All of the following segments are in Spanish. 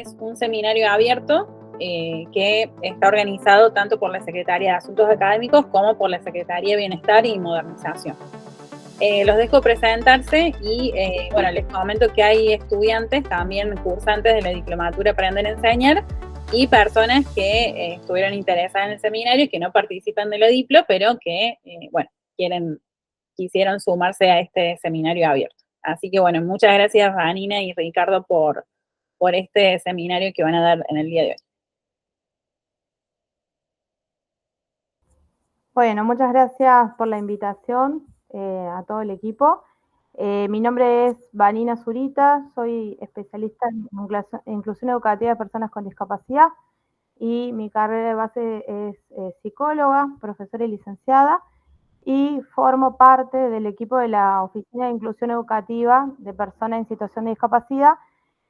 es un seminario abierto que está organizado tanto por la Secretaría de Asuntos Académicos como por la Secretaría de Bienestar y Modernización. Los dejo presentarse y bueno, les comento que hay estudiantes, también cursantes de la diplomatura Aprender a Enseñar y personas que estuvieron interesadas en el seminario y que no participan de la diplo, pero que, bueno, quisieron sumarse a este seminario abierto. Así que bueno, muchas gracias Vanina y Ricardo por este seminario que van a dar en el día de hoy. Bueno, muchas gracias por la invitación a todo el equipo. Mi nombre es Vanina Zurita, soy especialista en inclusión educativa de personas con discapacidad y mi carrera de base es psicóloga, profesora y licenciada, y formo parte del equipo de la Oficina de Inclusión Educativa de Personas en Situación de Discapacidad,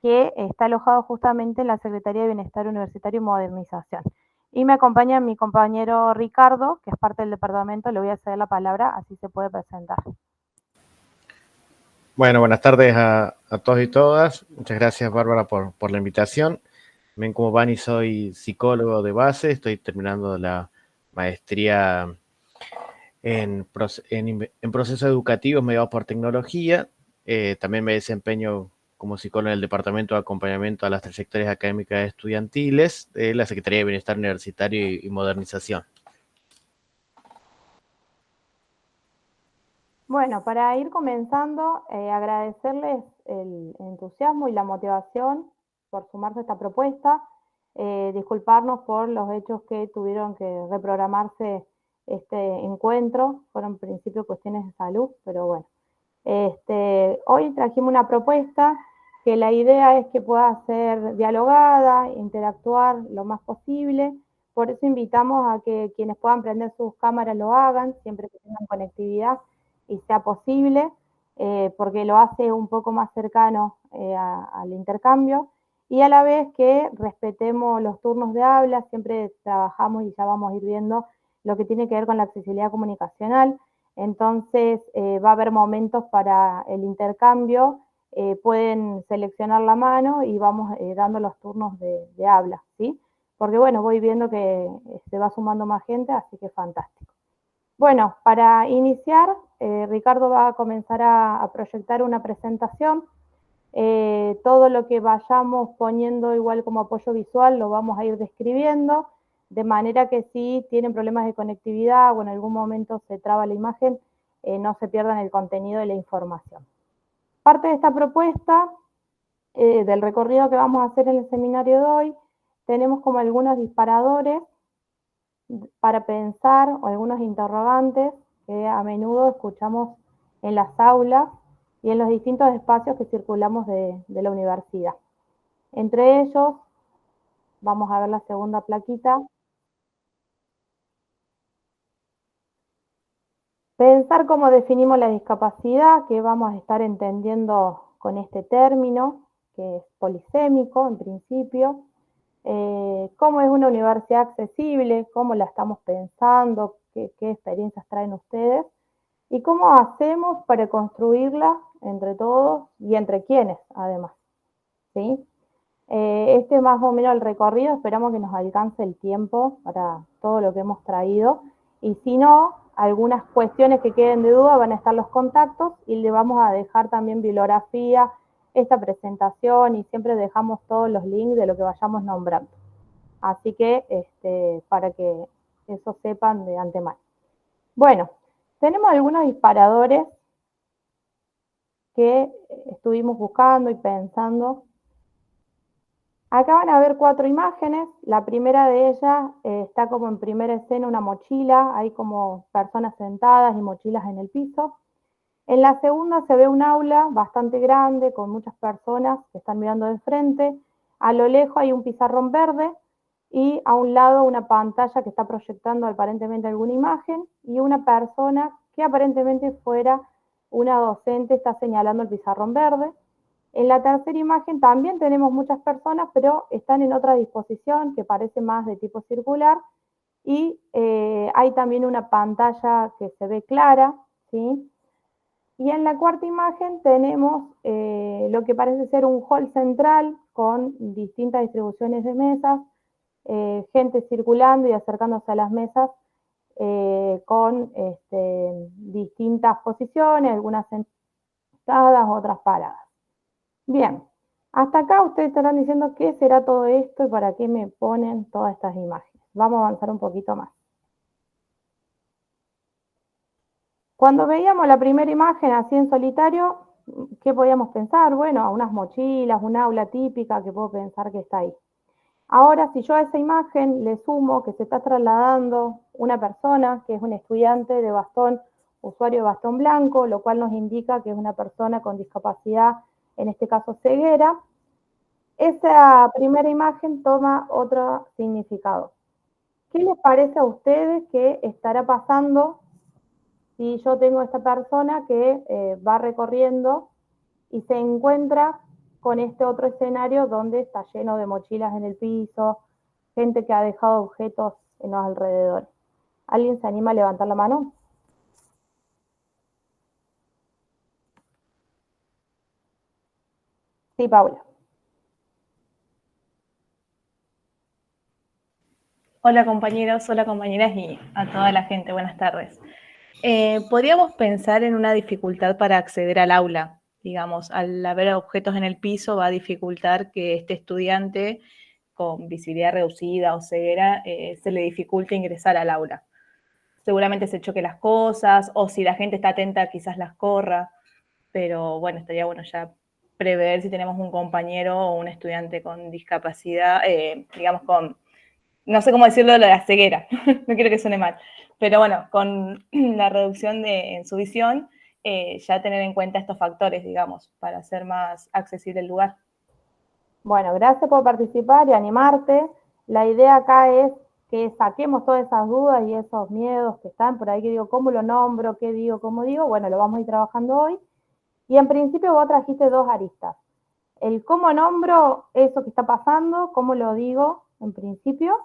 que está alojado justamente en la Secretaría de Bienestar Universitario y Modernización. Y me acompaña mi compañero Ricardo, que es parte del departamento. Le voy a ceder la palabra, así se puede presentar. Bueno, buenas tardes a todos y todas. Muchas gracias, Bárbara, por la invitación. Ven, como Vani, soy psicólogo de base, estoy terminando la maestría en procesos educativos mediados por tecnología. También me desempeño como psicólogo en el Departamento de Acompañamiento a las Trayectorias Académicas Estudiantiles de la Secretaría de Bienestar Universitario y Modernización. Bueno, para ir comenzando, agradecerles el entusiasmo y la motivación por sumarse a esta propuesta, disculparnos por los hechos que tuvieron que reprogramarse este encuentro, fueron en principio cuestiones de salud, pero bueno. Hoy trajimos una propuesta que la idea es que pueda ser dialogada, interactuar lo más posible, por eso invitamos a que quienes puedan prender sus cámaras lo hagan, siempre que tengan conectividad y sea posible, porque lo hace un poco más cercano al intercambio, y a la vez que respetemos los turnos de habla, siempre trabajamos y ya vamos a ir viendo lo que tiene que ver con la accesibilidad comunicacional. Entonces va a haber momentos para el intercambio, pueden seleccionar la mano y vamos dando los turnos de habla, ¿sí? Porque bueno, voy viendo que se va sumando más gente, así que fantástico. Bueno, para iniciar, Ricardo va a comenzar a proyectar una presentación. Todo lo que vayamos poniendo igual como apoyo visual lo vamos a ir describiendo, de manera que si tienen problemas de conectividad o en algún momento se traba la imagen, no se pierdan el contenido de la información. Parte de esta propuesta, del recorrido que vamos a hacer en el seminario de hoy, tenemos como algunos disparadores para pensar o algunos interrogantes que a menudo escuchamos en las aulas y en los distintos espacios que circulamos de la universidad. Entre ellos, vamos a ver la segunda plaquita. Pensar cómo definimos la discapacidad, que vamos a estar entendiendo con este término, que es polisémico en principio. Cómo es una universidad accesible, cómo la estamos pensando, qué experiencias traen ustedes y cómo hacemos para construirla entre todos y entre quienes, además, ¿sí? Este es más o menos el recorrido, esperamos que nos alcance el tiempo para todo lo que hemos traído, y si no, algunas cuestiones que queden de duda van a estar los contactos y le vamos a dejar también bibliografía, esta presentación, y siempre dejamos todos los links de lo que vayamos nombrando. Así que para que eso sepan de antemano. Bueno, tenemos algunos disparadores que estuvimos buscando y pensando. Acá van a ver 4 imágenes. La primera de ellas está como en primera escena una mochila, hay como personas sentadas y mochilas en el piso. En la segunda se ve un aula bastante grande con muchas personas que están mirando de frente. A lo lejos hay un pizarrón verde y a un lado una pantalla que está proyectando aparentemente alguna imagen, y una persona que aparentemente fuera una docente está señalando el pizarrón verde. En la tercera imagen también tenemos muchas personas, pero están en otra disposición que parece más de tipo circular, y hay también una pantalla que se ve clara, ¿sí? Y en la cuarta imagen tenemos lo que parece ser un hall central con distintas distribuciones de mesas, gente circulando y acercándose a las mesas con distintas posiciones, algunas sentadas, otras paradas. Bien, hasta acá ustedes estarán diciendo qué será todo esto y para qué me ponen todas estas imágenes. Vamos a avanzar un poquito más. Cuando veíamos la primera imagen así en solitario, ¿qué podíamos pensar? Bueno, a unas mochilas, un aula típica que puedo pensar que está ahí. Ahora, si yo a esa imagen le sumo que se está trasladando una persona, que es un estudiante de bastón, usuario de bastón blanco, lo cual nos indica que es una persona con discapacidad, en este caso ceguera, esa primera imagen toma otro significado. ¿Qué les parece a ustedes que estará pasando si yo tengo esta persona que va recorriendo y se encuentra con este otro escenario donde está lleno de mochilas en el piso, gente que ha dejado objetos en los alrededores? ¿Alguien se anima a levantar la mano? Sí, Paula. Hola compañeros, hola compañeras y a toda la gente, buenas tardes. Podríamos pensar en una dificultad para acceder al aula. Digamos, al haber objetos en el piso va a dificultar que este estudiante con visibilidad reducida o ceguera se le dificulte ingresar al aula. Seguramente se choque las cosas o si la gente está atenta quizás las corra, pero bueno, estaría bueno ya prever si tenemos un compañero o un estudiante con discapacidad, digamos con no sé cómo decirlo, lo de la ceguera, no quiero que suene mal, pero bueno, con la reducción en su visión, ya tener en cuenta estos factores, digamos, para hacer más accesible el lugar. Bueno, gracias por participar y animarte. La idea acá es que saquemos todas esas dudas y esos miedos que están por ahí, que digo, ¿cómo lo nombro? ¿Qué digo? ¿Cómo digo? Bueno, lo vamos a ir trabajando hoy. Y en principio vos trajiste dos aristas. El cómo nombro eso que está pasando, cómo lo digo en principio,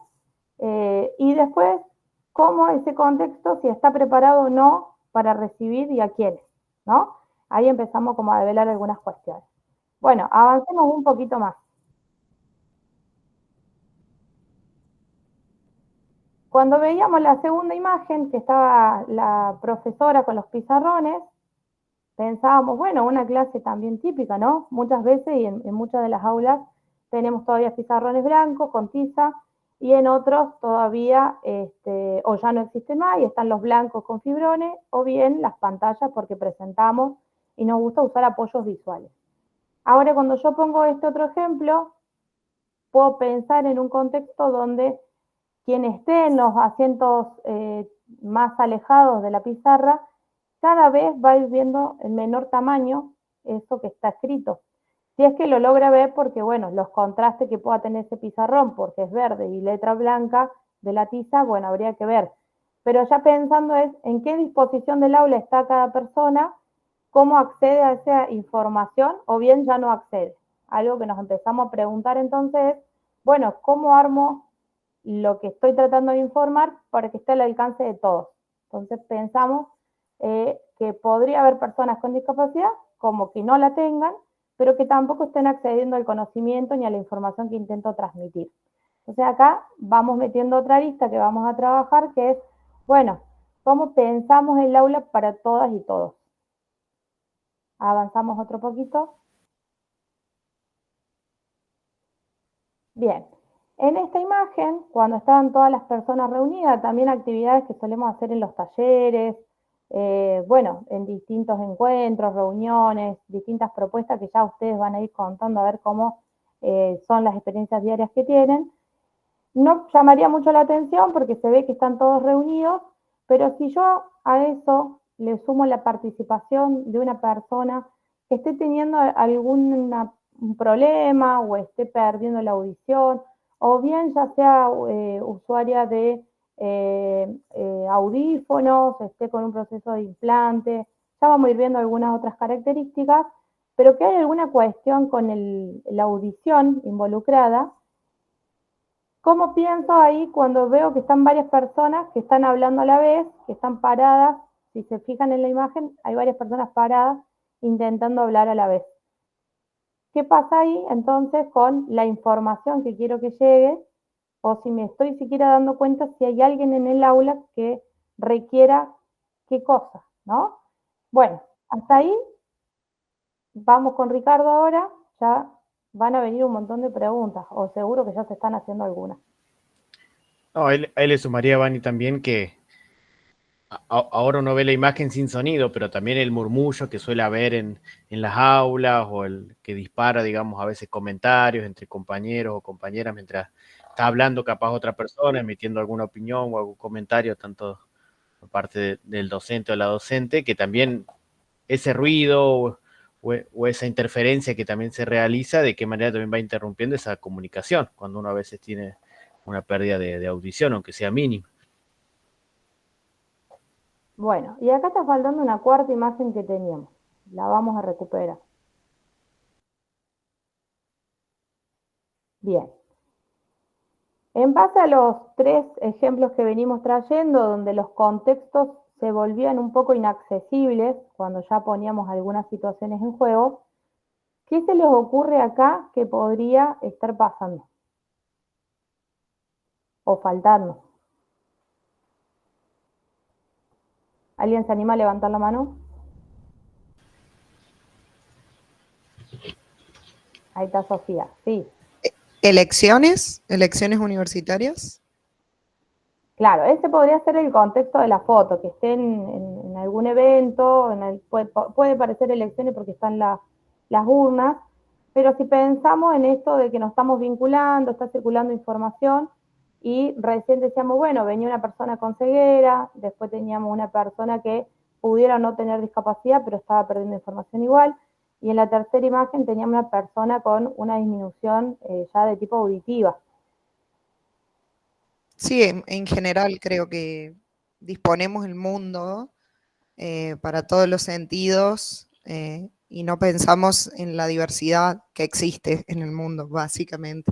y después cómo ese contexto, si está preparado o no para recibir y a quiénes, ¿no? Ahí empezamos como a develar algunas cuestiones. Bueno, avancemos un poquito más. Cuando veíamos la segunda imagen, que estaba la profesora con los pizarrones, pensábamos, bueno, una clase también típica, ¿no? Muchas veces y en muchas de las aulas tenemos todavía pizarrones blancos con tiza y en otros todavía o ya no existen más y están los blancos con fibrones o bien las pantallas porque presentamos y nos gusta usar apoyos visuales. Ahora cuando yo pongo este otro ejemplo, puedo pensar en un contexto donde quien esté en los asientos más alejados de la pizarra, cada vez va a ir viendo en menor tamaño eso que está escrito. Si es que lo logra ver porque, bueno, los contrastes que pueda tener ese pizarrón, porque es verde y letra blanca de la tiza, bueno, habría que ver. Pero ya pensando es en qué disposición del aula está cada persona, cómo accede a esa información o bien ya no accede. Algo que nos empezamos a preguntar entonces es, bueno, ¿cómo armo lo que estoy tratando de informar para que esté al alcance de todos? Entonces pensamos que podría haber personas con discapacidad como que no la tengan, pero que tampoco estén accediendo al conocimiento ni a la información que intento transmitir. Entonces acá vamos metiendo otra lista que vamos a trabajar, que es, bueno, ¿cómo pensamos el aula para todas y todos? Avanzamos otro poquito. Bien, en esta imagen, cuando estaban todas las personas reunidas, también actividades que solemos hacer en los talleres, bueno, en distintos encuentros, reuniones, distintas propuestas que ya ustedes van a ir contando a ver cómo son las experiencias diarias que tienen. No llamaría mucho la atención porque se ve que están todos reunidos, pero si yo a eso le sumo la participación de una persona que esté teniendo algún problema o esté perdiendo la audición, o bien ya sea usuaria de audífonos, esté con un proceso de implante, ya vamos a ir viendo algunas otras características, pero que hay alguna cuestión con la audición involucrada. ¿Cómo pienso ahí cuando veo que están varias personas que están hablando a la vez, que están paradas Si se fijan en la imagen, hay varias personas paradas intentando hablar a la vez. ¿Qué pasa ahí entonces con la información que quiero que llegue? O si me estoy siquiera dando cuenta si hay alguien en el aula que requiera qué cosa, ¿no? Bueno, hasta ahí vamos con Ricardo ahora, ya van a venir un montón de preguntas, o seguro que ya se están haciendo algunas. No, ahí le sumaría a Vani también que ahora uno ve la imagen sin sonido, pero también el murmullo que suele haber en las aulas o el que dispara, digamos, a veces comentarios entre compañeros o compañeras mientras está hablando capaz otra persona, emitiendo alguna opinión o algún comentario, tanto por parte del docente o la docente, que también ese ruido o esa interferencia que también se realiza, de qué manera también va interrumpiendo esa comunicación, cuando uno a veces tiene una pérdida de audición, aunque sea mínima. Bueno, y acá está faltando una cuarta imagen que teníamos. La vamos a recuperar. Bien. En base a los 3 ejemplos que venimos trayendo, donde los contextos se volvían un poco inaccesibles cuando ya poníamos algunas situaciones en juego, ¿qué se les ocurre acá que podría estar pasando? O faltando. ¿Alguien se anima a levantar la mano? Ahí está Sofía, sí. ¿Elecciones universitarias? Claro, ese podría ser el contexto de la foto, que estén en algún evento, puede parecer elecciones porque están las urnas, pero si pensamos en esto de que nos estamos vinculando, está circulando información, y recién decíamos, bueno, venía una persona con ceguera, después teníamos una persona que pudiera no tener discapacidad, pero estaba perdiendo información igual, y en la tercera imagen teníamos una persona con una disminución ya de tipo auditiva. Sí, en general creo que disponemos el mundo para todos los sentidos y no pensamos en la diversidad que existe en el mundo, básicamente.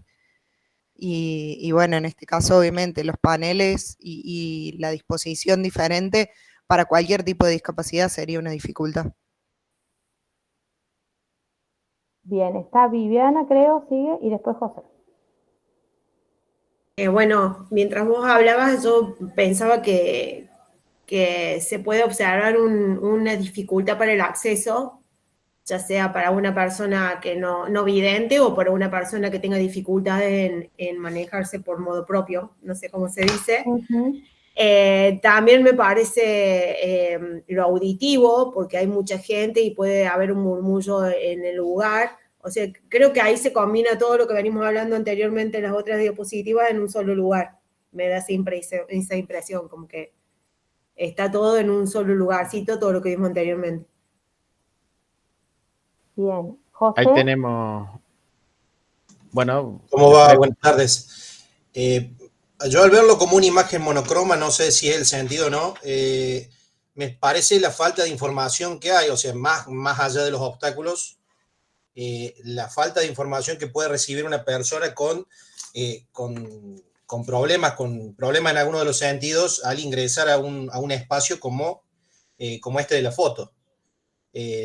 Y bueno, en este caso, obviamente, los paneles y la disposición diferente para cualquier tipo de discapacidad sería una dificultad. Bien, está Viviana, creo, sigue, y después José. Bueno, mientras vos hablabas, yo pensaba que se puede observar una dificultad para el acceso, ya sea para una persona que no vidente o para una persona que tenga dificultades en manejarse por modo propio, no sé cómo se dice. También me parece lo auditivo, porque hay mucha gente y puede haber un murmullo en el lugar. O sea, creo que ahí se combina todo lo que venimos hablando anteriormente en las otras diapositivas en un solo lugar. Me da esa impresión, como que está todo en un solo lugarcito, todo lo que vimos anteriormente. Bien, José. Ahí tenemos, bueno. ¿Cómo va? Buenas tardes. Yo al verlo como una imagen monocroma, no sé si es el sentido o no, me parece la falta de información que hay, o sea, más allá de los obstáculos, la falta de información que puede recibir una persona con problemas en alguno de los sentidos al ingresar a un espacio como este de la foto.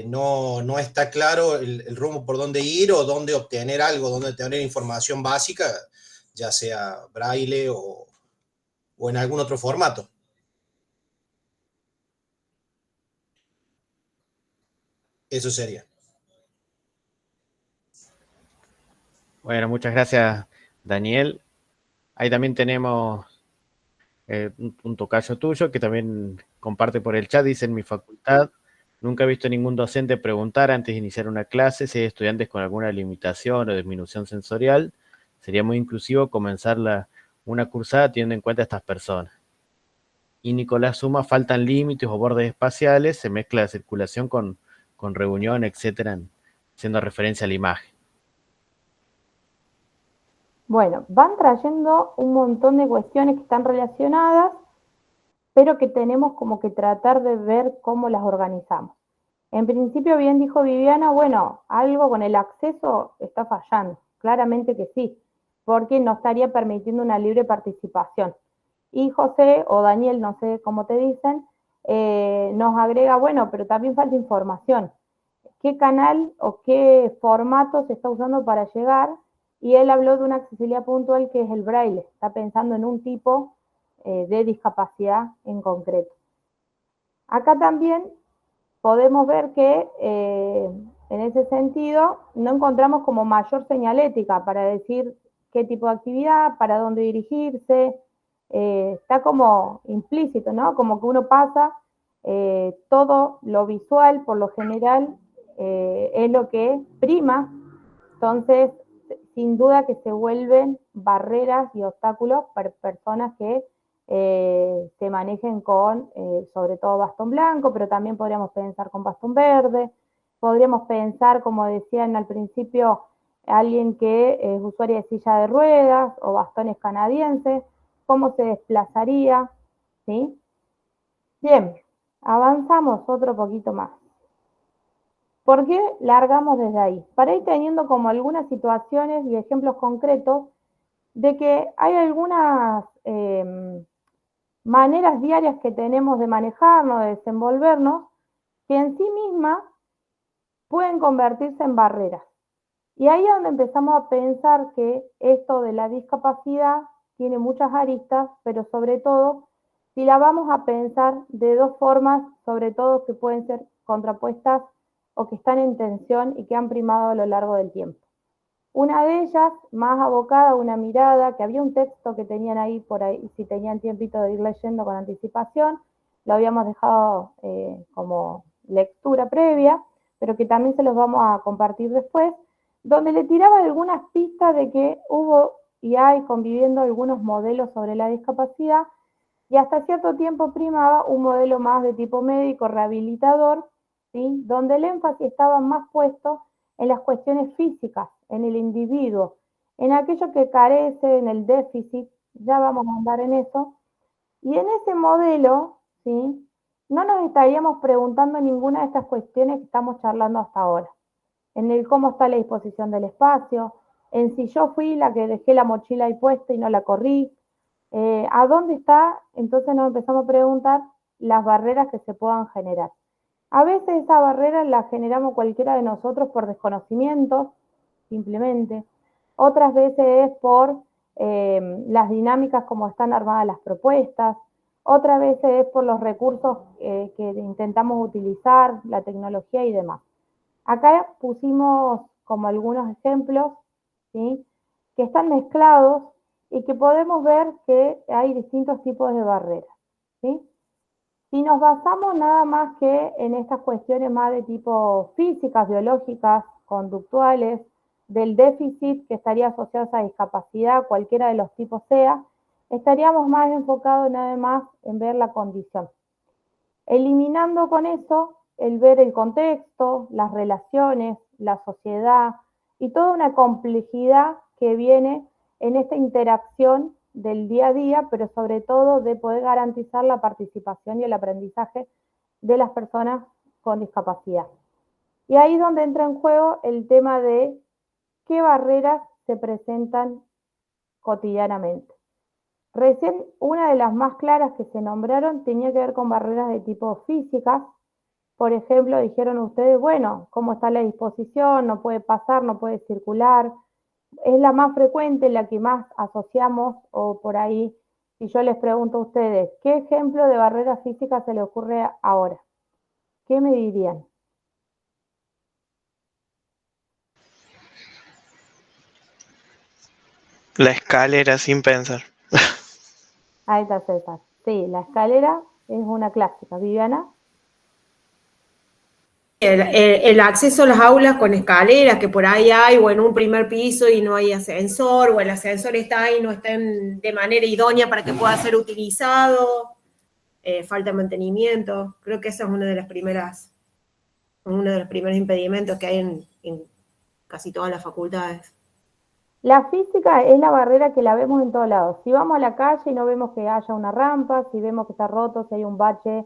No está claro el rumbo por dónde ir o dónde obtener algo, dónde obtener información básica, ya sea braille o en algún otro formato. Eso sería. Bueno, muchas gracias, Daniel. Ahí también tenemos un tocayo tuyo que también comparte por el chat. Dice: en mi facultad nunca he visto ningún docente preguntar antes de iniciar una clase si hay estudiantes con alguna limitación o disminución sensorial. Sería muy inclusivo comenzar una cursada teniendo en cuenta a estas personas. Y Nicolás suma: faltan límites o bordes espaciales, se mezcla la circulación con reunión, etcétera, haciendo referencia a la imagen. Bueno, van trayendo un montón de cuestiones que están relacionadas, pero que tenemos como que tratar de ver cómo las organizamos. En principio, bien dijo Viviana, bueno, algo con el acceso está fallando, claramente que sí, porque no estaría permitiendo una libre participación. Y José o Daniel, no sé cómo te dicen, nos agrega, bueno, pero también falta información. ¿Qué canal o qué formato se está usando para llegar? Y él habló de una accesibilidad puntual que es el braille. Está pensando en un tipo de discapacidad en concreto. Acá también podemos ver que en ese sentido no encontramos como mayor señalética para decir qué tipo de actividad, para dónde dirigirse, está como implícito, ¿no? Como que uno pasa todo lo visual, por lo general, es lo que prima, entonces sin duda que se vuelven barreras y obstáculos para personas que se manejen con, sobre todo, bastón blanco, pero también podríamos pensar con bastón verde, podríamos pensar, como decían al principio, alguien que es usuario de silla de ruedas o bastones canadienses, cómo se desplazaría, ¿sí? Bien, avanzamos otro poquito más. ¿Por qué largamos desde ahí? Para ir teniendo como algunas situaciones y ejemplos concretos de que hay algunas maneras diarias que tenemos de manejarnos, de desenvolvernos, que en sí mismas pueden convertirse en barreras. Y ahí es donde empezamos a pensar que esto de la discapacidad tiene muchas aristas, pero sobre todo, si la vamos a pensar de dos formas, sobre todo que pueden ser contrapuestas o que están en tensión y que han primado a lo largo del tiempo. Una de ellas, más abocada a una mirada, que había un texto que tenían ahí por ahí, si tenían tiempito de ir leyendo con anticipación, lo habíamos dejado como lectura previa, pero que también se los vamos a compartir después, donde le tiraba algunas pistas de que hubo y hay conviviendo algunos modelos sobre la discapacidad, y hasta cierto tiempo primaba un modelo más de tipo médico rehabilitador, ¿sí? Donde el énfasis estaba más puesto en las cuestiones físicas, en el individuo, en aquello que carece, en el déficit, ya vamos a andar en eso, y en ese modelo, ¿sí? No nos estaríamos preguntando ninguna de estas cuestiones que estamos charlando hasta ahora, en el cómo está la disposición del espacio, en si yo fui la que dejé la mochila ahí puesta y no la corrí, ¿a dónde está? Entonces nos empezamos a preguntar las barreras que se puedan generar. A veces esa barrera la generamos cualquiera de nosotros por desconocimiento, simplemente. Otras veces es por las dinámicas como están armadas las propuestas. Otras veces es por los recursos que intentamos utilizar, la tecnología y demás. Acá pusimos como algunos ejemplos, ¿sí? Que están mezclados y que podemos ver que hay distintos tipos de barreras, ¿sí? Si nos basamos nada más que en estas cuestiones más de tipo físicas, biológicas, conductuales, del déficit que estaría asociado a esa discapacidad, cualquiera de los tipos sea, estaríamos más enfocados nada más en ver la condición. Eliminando con eso el ver el contexto, las relaciones, la sociedad y toda una complejidad que viene en esta interacción del día a día, pero sobre todo de poder garantizar la participación y el aprendizaje de las personas con discapacidad. Y ahí es donde entra en juego el tema de qué barreras se presentan cotidianamente. Recién una de las más claras que se nombraron tenía que ver con barreras de tipo físicas. Por ejemplo, dijeron ustedes, bueno, ¿cómo está la disposición? No puede pasar, no puede circular. Es la más frecuente, la que más asociamos, o por ahí, si yo les pregunto a ustedes, ¿qué ejemplo de barrera física se le ocurre ahora? ¿Qué me dirían? La escalera sin pensar. Ahí está César. Sí, la escalera es una clásica. Viviana. El acceso a las aulas con escaleras, que por ahí hay, o en un primer piso y no hay ascensor, o el ascensor está ahí y no está de manera idónea para que pueda ser utilizado, falta de mantenimiento. Creo que esa es uno de los primeros impedimentos que hay en casi todas las facultades. La física es la barrera que la vemos en todos lados. Si vamos a la calle y no vemos que haya una rampa, si vemos que está roto, si hay un bache,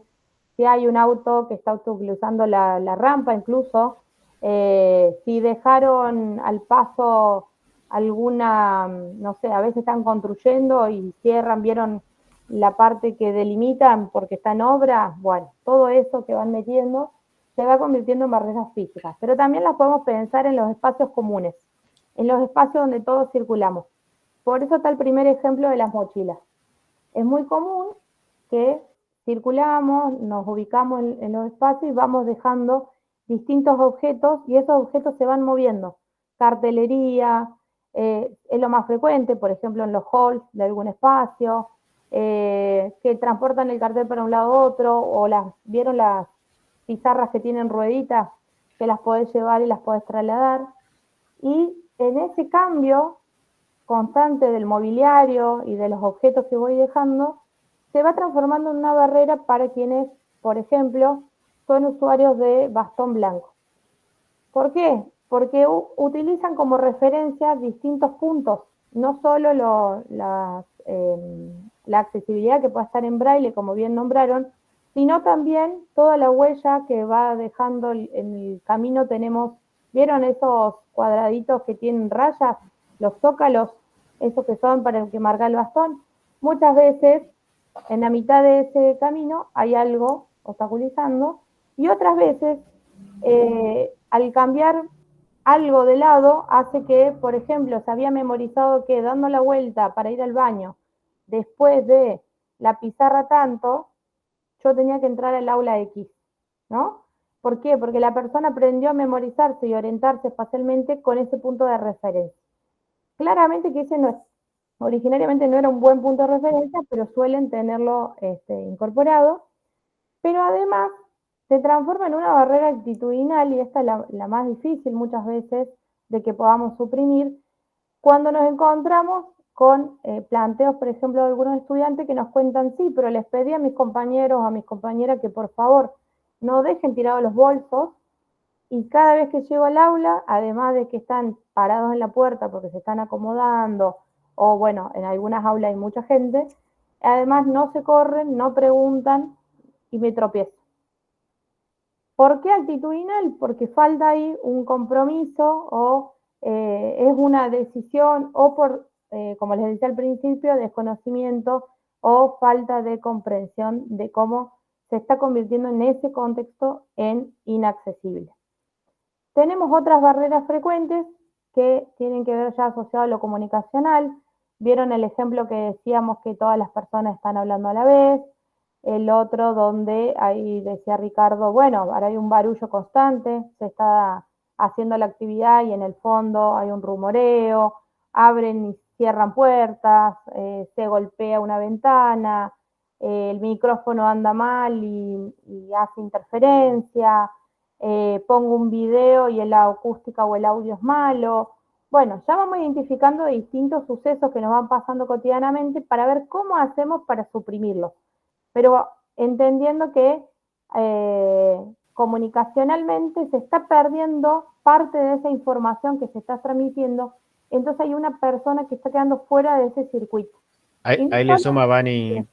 si hay un auto que está utilizando la rampa incluso, si dejaron al paso alguna, no sé, a veces están construyendo y cierran, vieron la parte que delimitan porque está en obra, bueno, todo eso que van metiendo se va convirtiendo en barreras físicas, pero también las podemos pensar en los espacios comunes, en los espacios donde todos circulamos. Por eso está el primer ejemplo de las mochilas. Es muy común que circulamos, nos ubicamos en los espacios y vamos dejando distintos objetos y esos objetos se van moviendo. Cartelería, es lo más frecuente, por ejemplo en los halls de algún espacio, que transportan el cartel para un lado a otro, o ¿vieron las pizarras que tienen rueditas? Que las podés llevar y las podés trasladar. Y en ese cambio constante del mobiliario y de los objetos que voy dejando, se va transformando en una barrera para quienes, por ejemplo, son usuarios de bastón blanco. ¿Por qué? Porque utilizan como referencia distintos puntos, no solo la accesibilidad que pueda estar en braille, como bien nombraron, sino también toda la huella que va dejando en el camino. ¿Vieron esos cuadraditos que tienen rayas? Los zócalos, esos que son para el que marca el bastón. Muchas veces, en la mitad de ese camino, hay algo obstaculizando, y otras veces, al cambiar algo de lado, hace que, por ejemplo, se había memorizado que dando la vuelta para ir al baño, después de la pizarra tanto, yo tenía que entrar al aula X, ¿no? ¿Por qué? Porque la persona aprendió a memorizarse y orientarse espacialmente con ese punto de referencia. Claramente que ese originariamente no era un buen punto de referencia, pero suelen tenerlo incorporado. Pero además se transforma en una barrera actitudinal, y esta es la más difícil muchas veces de que podamos suprimir, cuando nos encontramos con planteos, por ejemplo, de algunos estudiantes que nos cuentan: sí, pero les pedí a mis compañeros, a mis compañeras que por favor no dejen tirados los bolsos, y cada vez que llego al aula, además de que están parados en la puerta porque se están acomodando, o bueno, en algunas aulas hay mucha gente, además no se corren, no preguntan y me tropiezo. ¿Por qué actitudinal? Porque falta ahí un compromiso, o es una decisión, o por, como les decía al principio, desconocimiento o falta de comprensión de cómo se está convirtiendo en ese contexto en inaccesible. Tenemos otras barreras frecuentes que tienen que ver ya asociado a lo comunicacional. Vieron el ejemplo que decíamos que todas las personas están hablando a la vez. El otro donde ahí decía Ricardo, bueno, ahora hay un barullo constante, se está haciendo la actividad y en el fondo hay un rumoreo, abren y cierran puertas, se golpea una ventana, el micrófono anda mal y hace interferencia, pongo un video y la acústica o el audio es malo. Bueno, ya vamos identificando distintos sucesos que nos van pasando cotidianamente para ver cómo hacemos para suprimirlos, pero entendiendo que comunicacionalmente se está perdiendo parte de esa información que se está transmitiendo, entonces hay una persona que está quedando fuera de ese circuito. Ahí le suma, Vani,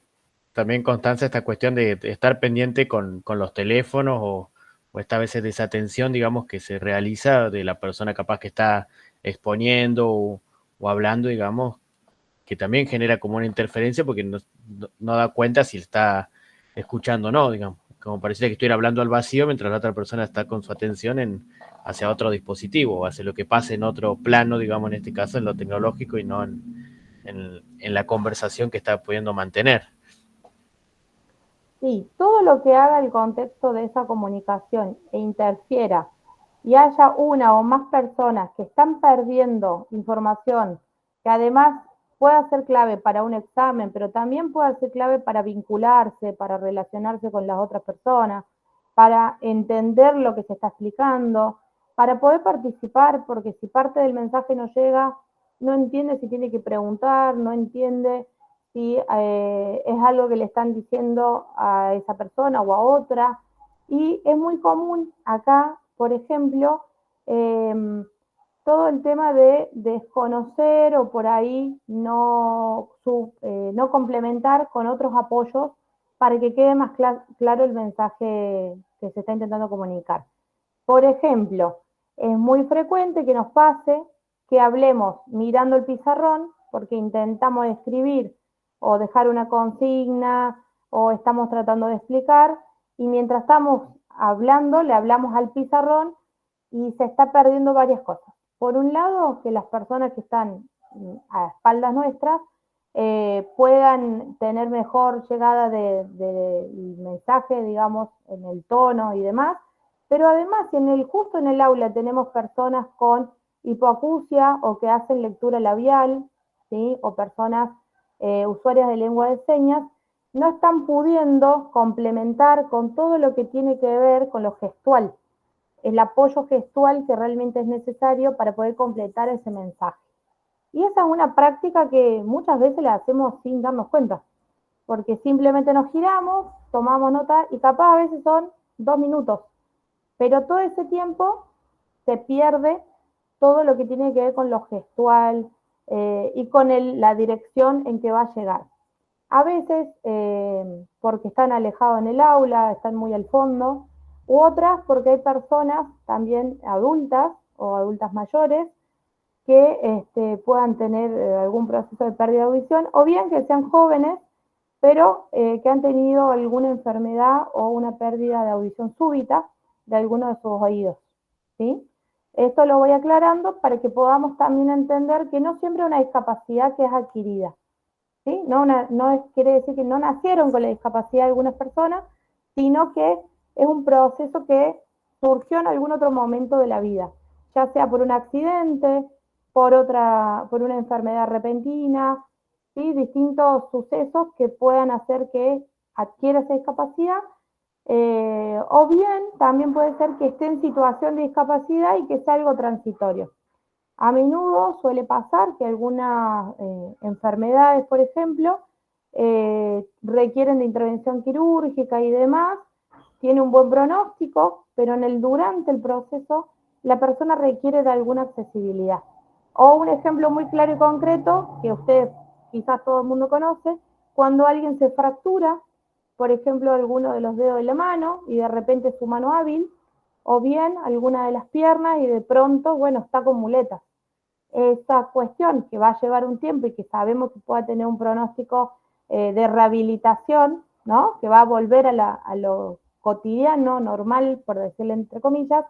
también, Constanza, esta cuestión de estar pendiente con los teléfonos, o esta veces desatención, digamos, que se realiza de la persona capaz que está exponiendo o hablando, digamos, que también genera como una interferencia porque no da cuenta si está escuchando o no, digamos. Como pareciera que estuviera hablando al vacío mientras la otra persona está con su atención hacia otro dispositivo, o hacia lo que pasa en otro plano, digamos, en este caso en lo tecnológico, y no en la conversación que está pudiendo mantener. Sí, todo lo que haga el contexto de esa comunicación e interfiera y haya una o más personas que están perdiendo información, que además pueda ser clave para un examen, pero también puede ser clave para vincularse, para relacionarse con las otras personas, para entender lo que se está explicando, para poder participar, porque si parte del mensaje no llega, no entiende si tiene que preguntar, no entiende si es algo que le están diciendo a esa persona o a otra. Y es muy común acá, por ejemplo, todo el tema de desconocer o por ahí no complementar con otros apoyos para que quede más claro el mensaje que se está intentando comunicar. Por ejemplo, es muy frecuente que nos pase que hablemos mirando el pizarrón porque intentamos escribir o dejar una consigna, o estamos tratando de explicar, y mientras estamos hablando, le hablamos al pizarrón y se está perdiendo varias cosas. Por un lado, que las personas que están a espaldas nuestras puedan tener mejor llegada del mensaje, digamos, en el tono y demás, pero además, si justo en el aula tenemos personas con hipoacusia o que hacen lectura labial, ¿sí? O personas usuarias de lengua de señas, no están pudiendo complementar con todo lo que tiene que ver con lo gestual, el apoyo gestual que realmente es necesario para poder completar ese mensaje. Y esa es una práctica que muchas veces la hacemos sin darnos cuenta, porque simplemente nos giramos, tomamos nota y capaz a veces son 2 minutos, pero todo ese tiempo se pierde todo lo que tiene que ver con lo gestual y con la dirección en que va a llegar. A veces porque están alejados en el aula, están muy al fondo, u otras porque hay personas también adultas o adultas mayores que puedan tener algún proceso de pérdida de audición, o bien que sean jóvenes, pero que han tenido alguna enfermedad o una pérdida de audición súbita de alguno de sus oídos, ¿sí? Esto lo voy aclarando para que podamos también entender que no siempre es una discapacidad que es adquirida, ¿sí? No quiere decir que no nacieron con la discapacidad de algunas personas, sino que es un proceso que surgió en algún otro momento de la vida, ya sea por un accidente, por una enfermedad repentina, ¿sí? Distintos sucesos que puedan hacer que adquiera esa discapacidad, o bien también puede ser que esté en situación de discapacidad y que sea algo transitorio. A menudo suele pasar que algunas enfermedades, por ejemplo, requieren de intervención quirúrgica y demás, tiene un buen pronóstico, pero durante el proceso la persona requiere de alguna accesibilidad. O un ejemplo muy claro y concreto, que ustedes quizás todo el mundo conoce, cuando alguien se fractura, por ejemplo, alguno de los dedos de la mano y de repente su mano hábil, o bien alguna de las piernas y de pronto, bueno, está con muletas. Esa cuestión que va a llevar un tiempo y que sabemos que pueda tener un pronóstico de rehabilitación, ¿no? Que va a volver a lo cotidiano, normal, por decirlo entre comillas,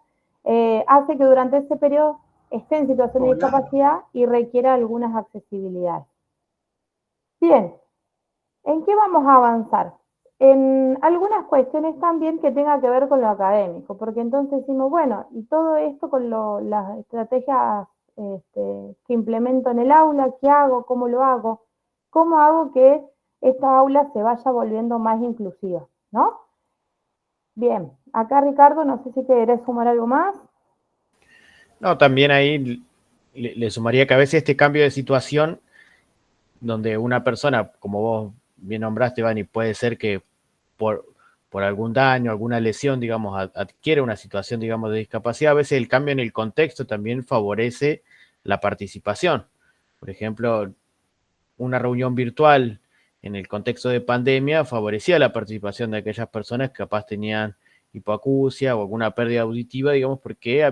hace que durante ese periodo esté en situación de discapacidad y requiera algunas accesibilidades. Bien, ¿en qué vamos a avanzar? En algunas cuestiones también que tenga que ver con lo académico, porque entonces decimos, bueno, y todo esto con las estrategias que implemento en el aula, ¿qué hago? ¿Cómo lo hago? ¿Cómo hago que esta aula se vaya volviendo más inclusiva? ¿No? Bien, acá Ricardo, no sé si querés sumar algo más. No, también ahí le sumaría que a veces este cambio de situación, donde una persona, como vos bien nombraste, Vani, puede ser que por algún daño, alguna lesión, digamos, adquiere una situación, digamos, de discapacidad, a veces el cambio en el contexto también favorece la participación. Por ejemplo, una reunión virtual en el contexto de pandemia favorecía la participación de aquellas personas que capaz tenían hipoacusia o alguna pérdida auditiva, digamos, porque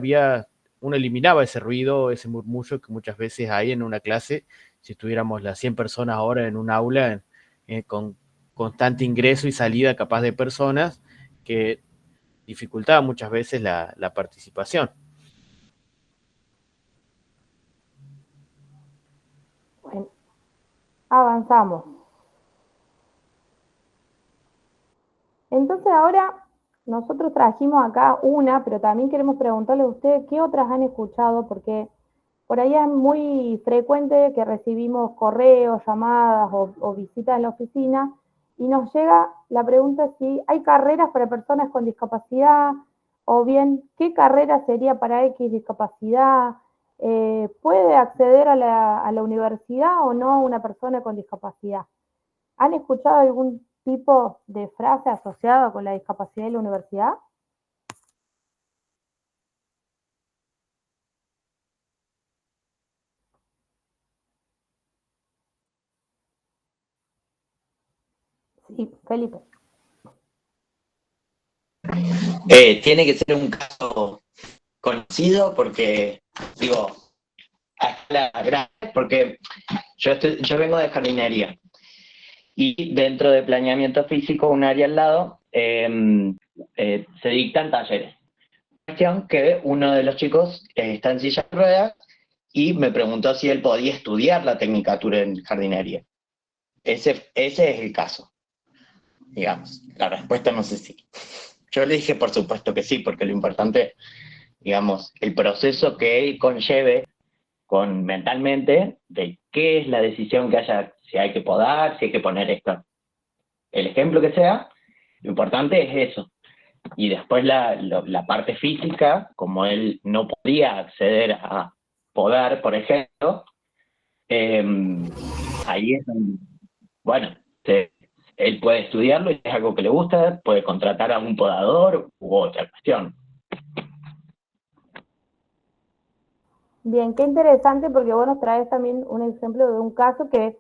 uno eliminaba ese ruido, ese murmullo que muchas veces hay en una clase, si estuviéramos las 100 personas ahora en un aula con constante ingreso y salida capaz de personas, que dificultaba muchas veces la participación. Bueno, avanzamos. Entonces ahora nosotros trajimos acá pero también queremos preguntarle a ustedes qué otras han escuchado, porque por ahí es muy frecuente que recibimos correos, llamadas o visitas en la oficina y nos llega la pregunta si hay carreras para personas con discapacidad o bien qué carrera sería para X discapacidad, ¿puede acceder a la universidad o no una persona con discapacidad? ¿Han escuchado algún tipo de frase asociada con la discapacidad de la universidad? Sí, Felipe. Tiene que ser un caso conocido porque, digo, a escala grande, porque yo vengo de jardinería Y dentro de planeamiento físico, un área al lado, se dictan talleres. Cuestión que uno de los chicos está en silla de ruedas y me preguntó si él podía estudiar la tecnicatura en jardinería. Ese es el caso, digamos. La respuesta no sé si. Yo le dije por supuesto que sí, porque lo importante, digamos, el proceso que él conlleve mentalmente de qué es la decisión que haya, si hay que podar, si hay que poner esto, el ejemplo que sea, lo importante es eso. Y después la parte física, como él no podía acceder a podar, por ejemplo, ahí es donde, bueno, él puede estudiarlo y es algo que le gusta, puede contratar a un podador u otra cuestión. Bien, qué interesante porque vos nos traes también un ejemplo de un caso que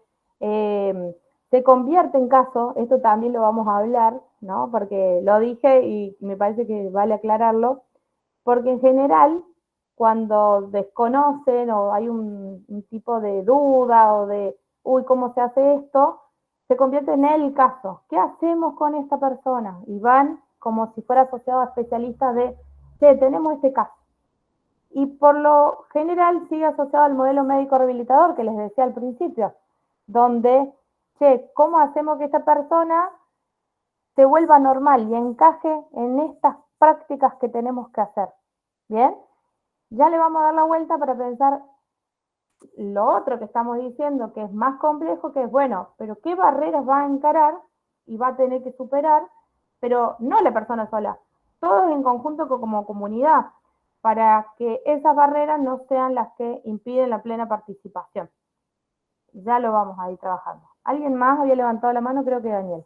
se convierte en caso, esto también lo vamos a hablar, ¿no? Porque lo dije y me parece que vale aclararlo, porque en general cuando desconocen o hay un tipo de duda o de, uy, ¿cómo se hace esto? Se convierte en el caso. ¿Qué hacemos con esta persona? Y van como si fuera asociado a especialistas de, tenemos este caso. Y por lo general sigue asociado al modelo médico rehabilitador que les decía al principio, donde, ¿cómo hacemos que esta persona se vuelva normal y encaje en estas prácticas que tenemos que hacer? ¿Bien? Ya le vamos a dar la vuelta para pensar lo otro que estamos diciendo, que es más complejo, que es, bueno, pero ¿qué barreras va a encarar y va a tener que superar? Pero no la persona sola, todos en conjunto como comunidad, para que esas barreras no sean las que impiden la plena participación. Ya lo vamos a ir trabajando. ¿Alguien más había levantado la mano? Creo que Daniel.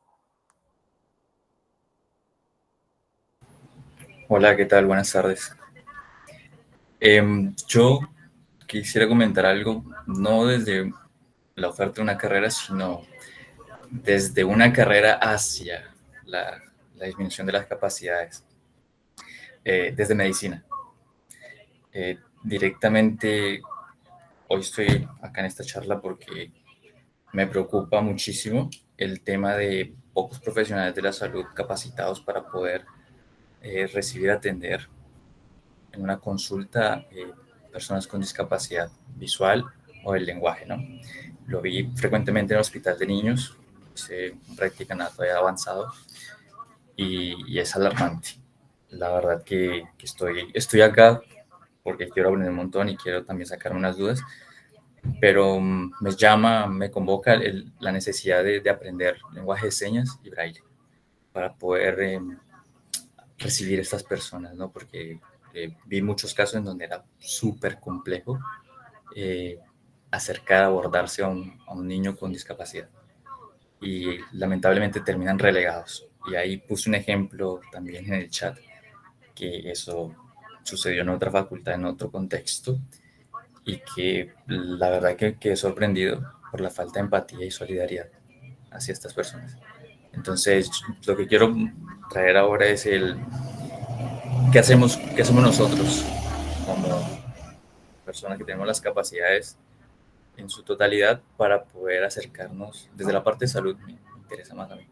Hola, ¿qué tal? Buenas tardes. Yo quisiera comentar algo, no desde la oferta de una carrera, sino desde una carrera hacia la disminución de las capacidades, desde medicina. Directamente, hoy estoy acá en esta charla porque me preocupa muchísimo el tema de pocos profesionales de la salud capacitados para poder recibir, atender en una consulta personas con discapacidad visual o del lenguaje, ¿no? Lo vi frecuentemente en el hospital de niños, se practican a todavía avanzado y es alarmante. La verdad que estoy acá porque quiero aprender un montón y quiero también sacarme unas dudas, pero me convoca la necesidad de aprender lenguaje de señas y braille para poder recibir a estas personas, ¿no? Porque vi muchos casos en donde era súper complejo acercar, abordarse a un niño con discapacidad. Y lamentablemente terminan relegados. Y ahí puse un ejemplo también en el chat, que eso sucedió en otra facultad, en otro contexto, y que la verdad que quedé sorprendido por la falta de empatía y solidaridad hacia estas personas. Entonces, lo que quiero traer ahora es ¿qué hacemos nosotros como personas que tenemos las capacidades en su totalidad para poder acercarnos desde la parte de salud? Me interesa más a mí.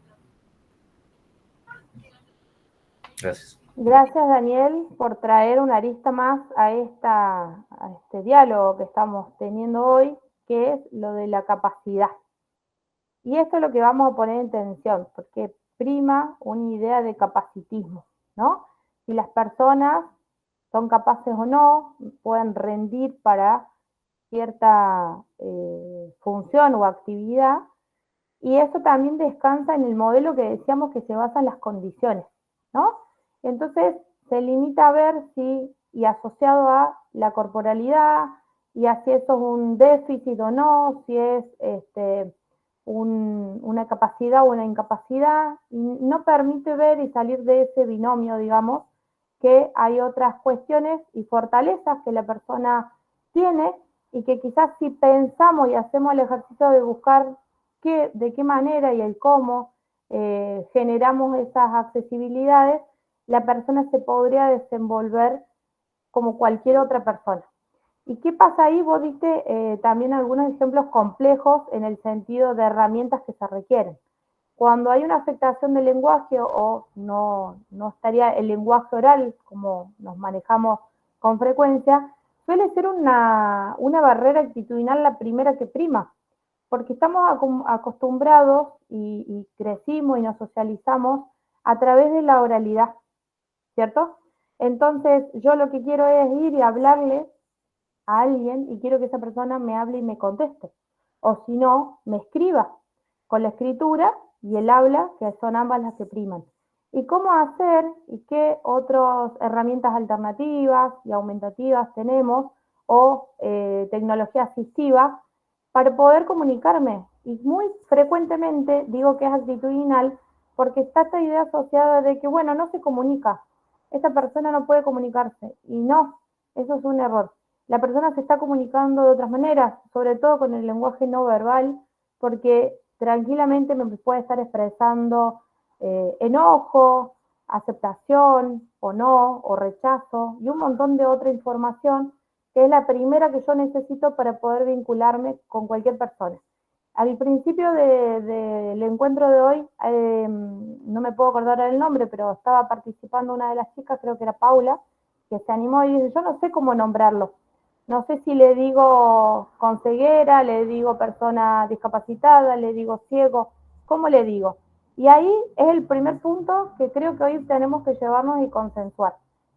Gracias. Gracias, Daniel, por traer una arista más a este diálogo que estamos teniendo hoy, que es lo de la capacidad. Y esto es lo que vamos a poner en tensión, porque prima una idea de capacitismo, ¿no? Si las personas son capaces o no, pueden rendir para cierta función o actividad, y eso también descansa en el modelo que decíamos que se basa en las condiciones, ¿no? Entonces se limita a ver si, y asociado a la corporalidad, y a si eso es un déficit o no, si es una capacidad o una incapacidad, y no permite ver y salir de ese binomio, digamos, que hay otras cuestiones y fortalezas que la persona tiene y que quizás si pensamos y hacemos el ejercicio de buscar de qué manera y el cómo generamos esas accesibilidades, la persona se podría desenvolver como cualquier otra persona. ¿Y qué pasa ahí? Vos diste también algunos ejemplos complejos en el sentido de herramientas que se requieren. Cuando hay una afectación del lenguaje o no estaría el lenguaje oral como nos manejamos con frecuencia, suele ser una barrera actitudinal la primera que prima, porque estamos acostumbrados y crecimos y nos socializamos a través de la oralidad, ¿cierto? Entonces yo lo que quiero es ir y hablarle a alguien y quiero que esa persona me hable y me conteste, o si no, me escriba con la escritura y el habla, que son ambas las que priman. ¿Y cómo hacer y qué otras herramientas alternativas y aumentativas tenemos o tecnología asistiva para poder comunicarme? Y muy frecuentemente digo que es actitudinal porque está esta idea asociada de que, bueno, no se comunica, esta persona no puede comunicarse. Y no, eso es un error. La persona se está comunicando de otras maneras, sobre todo con el lenguaje no verbal, porque tranquilamente me puede estar expresando enojo, aceptación o no, o rechazo, y un montón de otra información que es la primera que yo necesito para poder vincularme con cualquier persona. Al principio del encuentro de hoy, no me puedo acordar el nombre, pero estaba participando una de las chicas, creo que era Paula, que se animó y dice, yo no sé cómo nombrarlo. No sé si le digo con ceguera, le digo persona discapacitada, le digo ciego, ¿cómo le digo? Y ahí es el primer punto que creo que hoy tenemos que llevarnos y consensuar.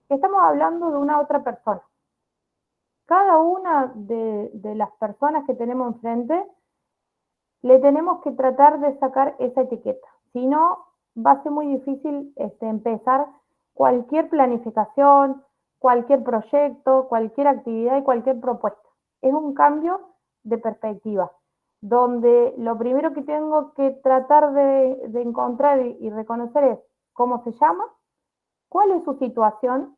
Que estamos hablando de una otra persona. Cada una de las personas que tenemos enfrente le tenemos que tratar de sacar esa etiqueta. Si no, va a ser muy difícil empezar cualquier planificación, cualquier proyecto, cualquier actividad y cualquier propuesta. Es un cambio de perspectiva, donde lo primero que tengo que tratar de encontrar y reconocer es cómo se llama, cuál es su situación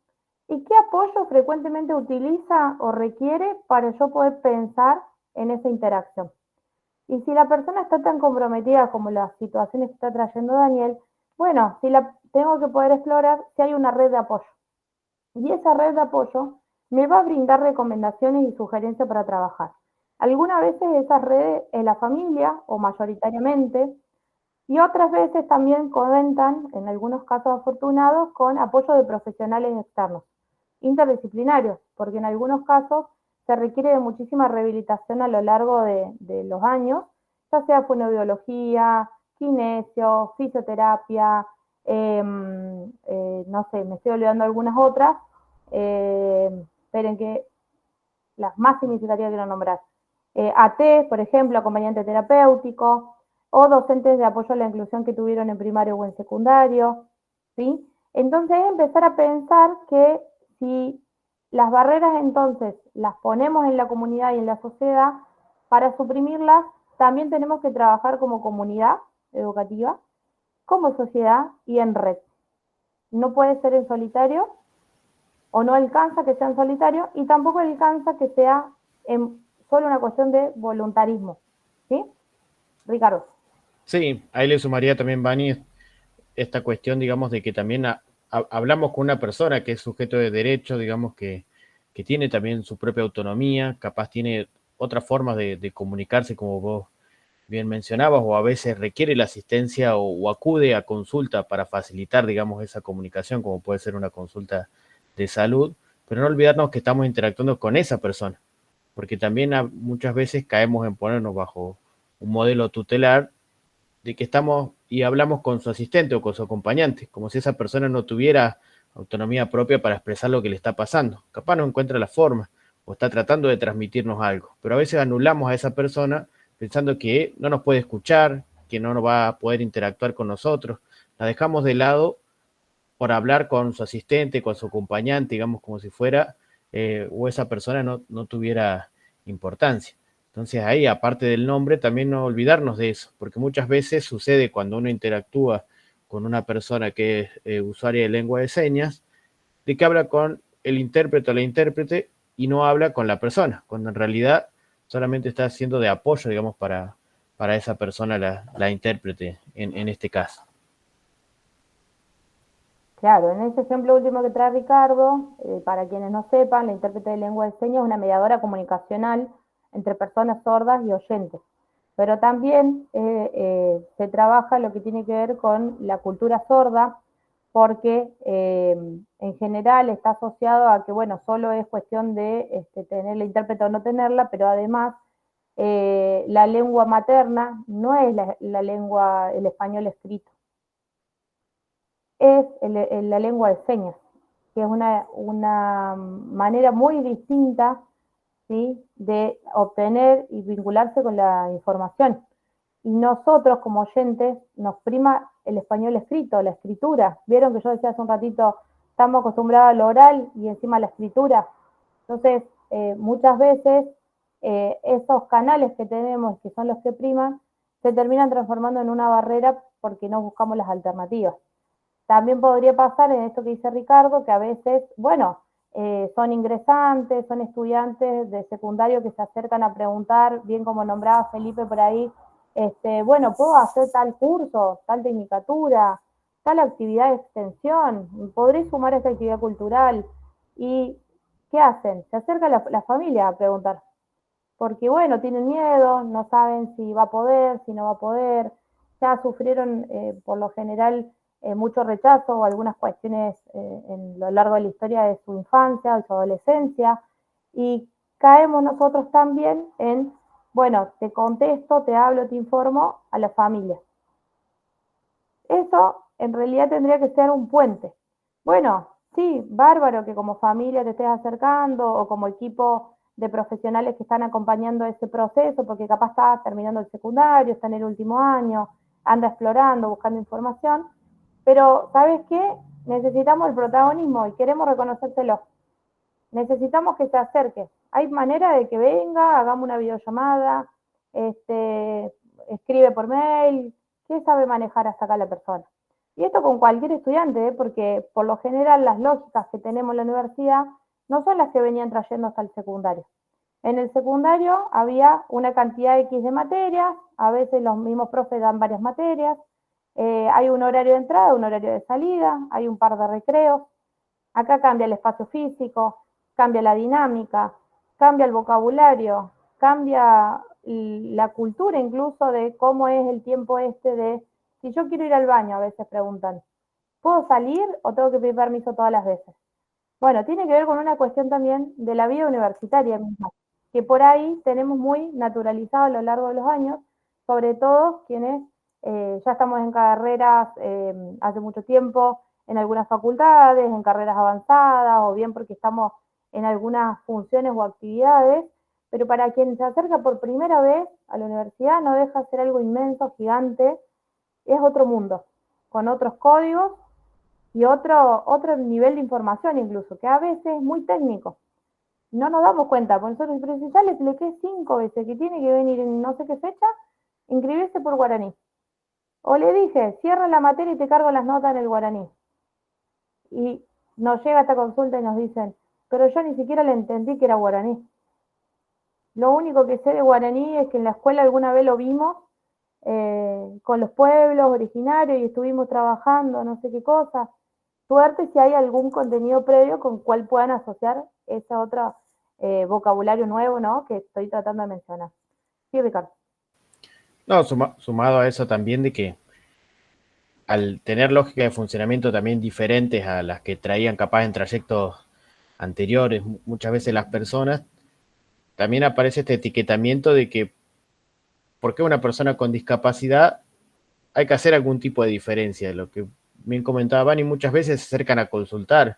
y qué apoyo frecuentemente utiliza o requiere para yo poder pensar en esa interacción. Y si la persona está tan comprometida como las situaciones que está trayendo Daniel, bueno, tengo que poder explorar si hay una red de apoyo. Y esa red de apoyo me va a brindar recomendaciones y sugerencias para trabajar. Algunas veces esas redes es la familia o mayoritariamente, y otras veces también cuentan, en algunos casos afortunados, con apoyo de profesionales externos, interdisciplinarios, porque en algunos casos se requiere de muchísima rehabilitación a lo largo de los años, ya sea fonoaudiología, kinesio, fisioterapia, no sé, me estoy olvidando algunas otras, esperen que las más significativas quiero nombrar. AT, por ejemplo, acompañante terapéutico, o docentes de apoyo a la inclusión que tuvieron en primario o en secundario, ¿sí? Entonces empezar a pensar que si las barreras entonces las ponemos en la comunidad y en la sociedad, para suprimirlas también tenemos que trabajar como comunidad educativa, como sociedad y en red. No puede ser en solitario, o no alcanza que sea en solitario, y tampoco alcanza que sea solo una cuestión de voluntarismo, ¿sí? Ricardo. Sí, ahí le sumaría también, Vani, esta cuestión, digamos, de que también hablamos con una persona que es sujeto de derecho, digamos, que tiene también su propia autonomía, capaz tiene otras formas de comunicarse, como vos bien mencionabas, o a veces requiere la asistencia o acude a consulta para facilitar, digamos, esa comunicación, como puede ser una consulta de salud, pero no olvidarnos que estamos interactuando con esa persona, porque también muchas veces caemos en ponernos bajo un modelo tutelar de que estamos y hablamos con su asistente o con su acompañante, como si esa persona no tuviera autonomía propia para expresar lo que le está pasando. Capaz no encuentra la forma o está tratando de transmitirnos algo, pero a veces anulamos a esa persona pensando que no nos puede escuchar, que no nos va a poder interactuar con nosotros. La dejamos de lado por hablar con su asistente, con su acompañante, digamos, como si fuera o esa persona no tuviera importancia. Entonces ahí, aparte del nombre, también no olvidarnos de eso, porque muchas veces sucede cuando uno interactúa con una persona que es usuaria de lengua de señas, de que habla con el intérprete o la intérprete y no habla con la persona, cuando en realidad solamente está haciendo de apoyo, digamos, para esa persona la intérprete en este caso. Claro, en ese ejemplo último que trae Ricardo, para quienes no sepan, la intérprete de lengua de señas es una mediadora comunicacional entre personas sordas y oyentes. Pero también se trabaja lo que tiene que ver con la cultura sorda, porque en general está asociado a que, bueno, solo es cuestión de tener la intérprete o no tenerla, pero además la lengua materna no es la lengua, el español escrito, es la lengua de señas, que es una manera muy distinta, ¿sí?, de obtener y vincularse con la información. Y nosotros como oyentes nos prima el español escrito, la escritura. Vieron que yo decía hace un ratito, estamos acostumbrados al oral y encima a la escritura. Entonces, muchas veces esos canales que tenemos, que son los que priman, se terminan transformando en una barrera porque no buscamos las alternativas. También podría pasar en esto que dice Ricardo, que a veces, bueno, son ingresantes, son estudiantes de secundario que se acercan a preguntar, bien como nombraba Felipe por ahí, bueno, ¿puedo hacer tal curso, tal tecnicatura, tal actividad de extensión? ¿Podré sumar esta actividad cultural? ¿Y qué hacen? Se acerca la familia a preguntar, porque bueno, tienen miedo, no saben si va a poder, si no va a poder, ya sufrieron por lo general mucho rechazo o algunas cuestiones en lo largo de la historia de su infancia, de su adolescencia, y caemos nosotros también en, bueno, te contesto, te hablo, te informo a la familia. Eso en realidad tendría que ser un puente. Bueno, sí, bárbaro que como familia te estés acercando o como equipo de profesionales que están acompañando ese proceso, porque capaz está terminando el secundario, está en el último año, anda explorando, buscando información, pero ¿sabes qué? Necesitamos el protagonismo y queremos reconocérselo. Necesitamos que se acerque. Hay manera de que venga, hagamos una videollamada, escribe por mail, ¿qué sabe manejar hasta acá la persona? Y esto con cualquier estudiante, porque por lo general las lógicas que tenemos en la universidad no son las que venían trayendo hasta el secundario. En el secundario había una cantidad X de materias, a veces los mismos profes dan varias materias, hay un horario de entrada, un horario de salida, hay un par de recreos, acá cambia el espacio físico, cambia la dinámica, cambia el vocabulario, cambia la cultura incluso de cómo es el tiempo de, si yo quiero ir al baño, a veces preguntan, ¿puedo salir o tengo que pedir permiso todas las veces? Bueno, tiene que ver con una cuestión también de la vida universitaria misma, que por ahí tenemos muy naturalizado a lo largo de los años, sobre todo quienes ya estamos en carreras hace mucho tiempo, en algunas facultades, en carreras avanzadas, o bien porque estamos en algunas funciones o actividades, pero para quien se acerca por primera vez a la universidad no deja de ser algo inmenso, gigante, es otro mundo, con otros códigos y otro nivel de información incluso, que a veces es muy técnico. No nos damos cuenta, por nosotros, pero si ya le expliqué 5 veces que tiene que venir en no sé qué fecha, inscribirse por guaraní. O le dije, cierra la materia y te cargo las notas en el guaraní. Y nos llega esta consulta y nos dicen, pero yo ni siquiera le entendí que era guaraní. Lo único que sé de guaraní es que en la escuela alguna vez lo vimos con los pueblos originarios y estuvimos trabajando, no sé qué cosa. Suerte si hay algún contenido previo con cual puedan asociar ese otro vocabulario nuevo, ¿no?, que estoy tratando de mencionar. Sí, Ricardo. No, sumado a eso también de que al tener lógica de funcionamiento también diferentes a las que traían capaz en trayectos anteriores, muchas veces las personas, también aparece este etiquetamiento de que por qué una persona con discapacidad hay que hacer algún tipo de diferencia. Lo que bien comentaba Vani, muchas veces se acercan a consultar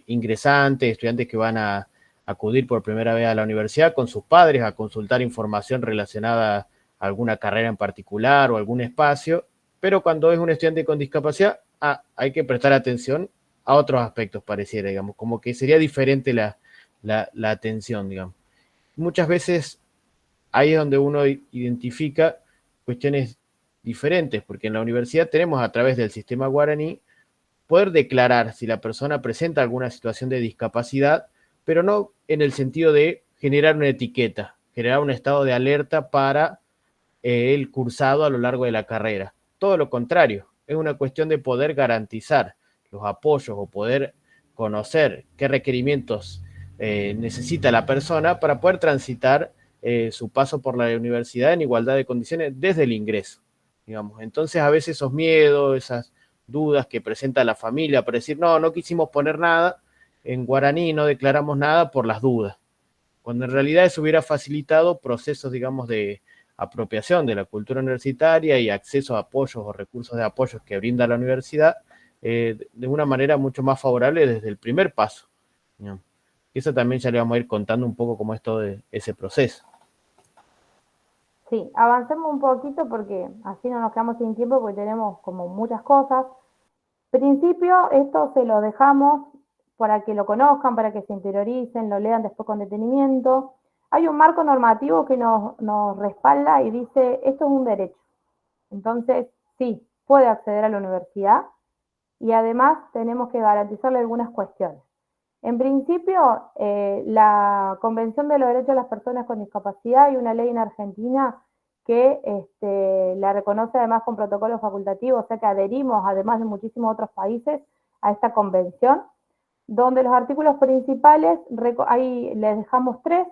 ingresantes, estudiantes que van a acudir por primera vez a la universidad con sus padres a consultar información relacionada a alguna carrera en particular o algún espacio, pero cuando es un estudiante con discapacidad hay que prestar atención a otros aspectos, pareciera, digamos, como que sería diferente la atención, digamos. Muchas veces ahí es donde uno identifica cuestiones diferentes, porque en la universidad tenemos a través del sistema guaraní poder declarar si la persona presenta alguna situación de discapacidad, pero no en el sentido de generar una etiqueta, generar un estado de alerta para el cursado a lo largo de la carrera. Todo lo contrario, es una cuestión de poder garantizar los apoyos o poder conocer qué requerimientos necesita la persona para poder transitar su paso por la universidad en igualdad de condiciones desde el ingreso, digamos. Entonces a veces esos miedos, esas dudas que presenta la familia para decir, no quisimos poner nada en guaraní, no declaramos nada por las dudas, cuando en realidad eso hubiera facilitado procesos, digamos, de apropiación de la cultura universitaria y acceso a apoyos o recursos de apoyo que brinda la universidad de una manera mucho más favorable desde el primer paso, ¿no? Eso también ya le vamos a ir contando un poco cómo es todo ese proceso. Sí, avancemos un poquito porque así no nos quedamos sin tiempo porque tenemos como muchas cosas. En principio, esto se lo dejamos para que lo conozcan, para que se interioricen, lo lean después con detenimiento. Hay un marco normativo que nos respalda y dice, esto es un derecho. Entonces, sí, puede acceder a la universidad y además tenemos que garantizarle algunas cuestiones. En principio, la Convención de los Derechos de las Personas con Discapacidad y una ley en Argentina que la reconoce además con protocolo facultativo, o sea que adherimos, además de muchísimos otros países, a esta convención, donde los artículos principales, ahí les dejamos 3,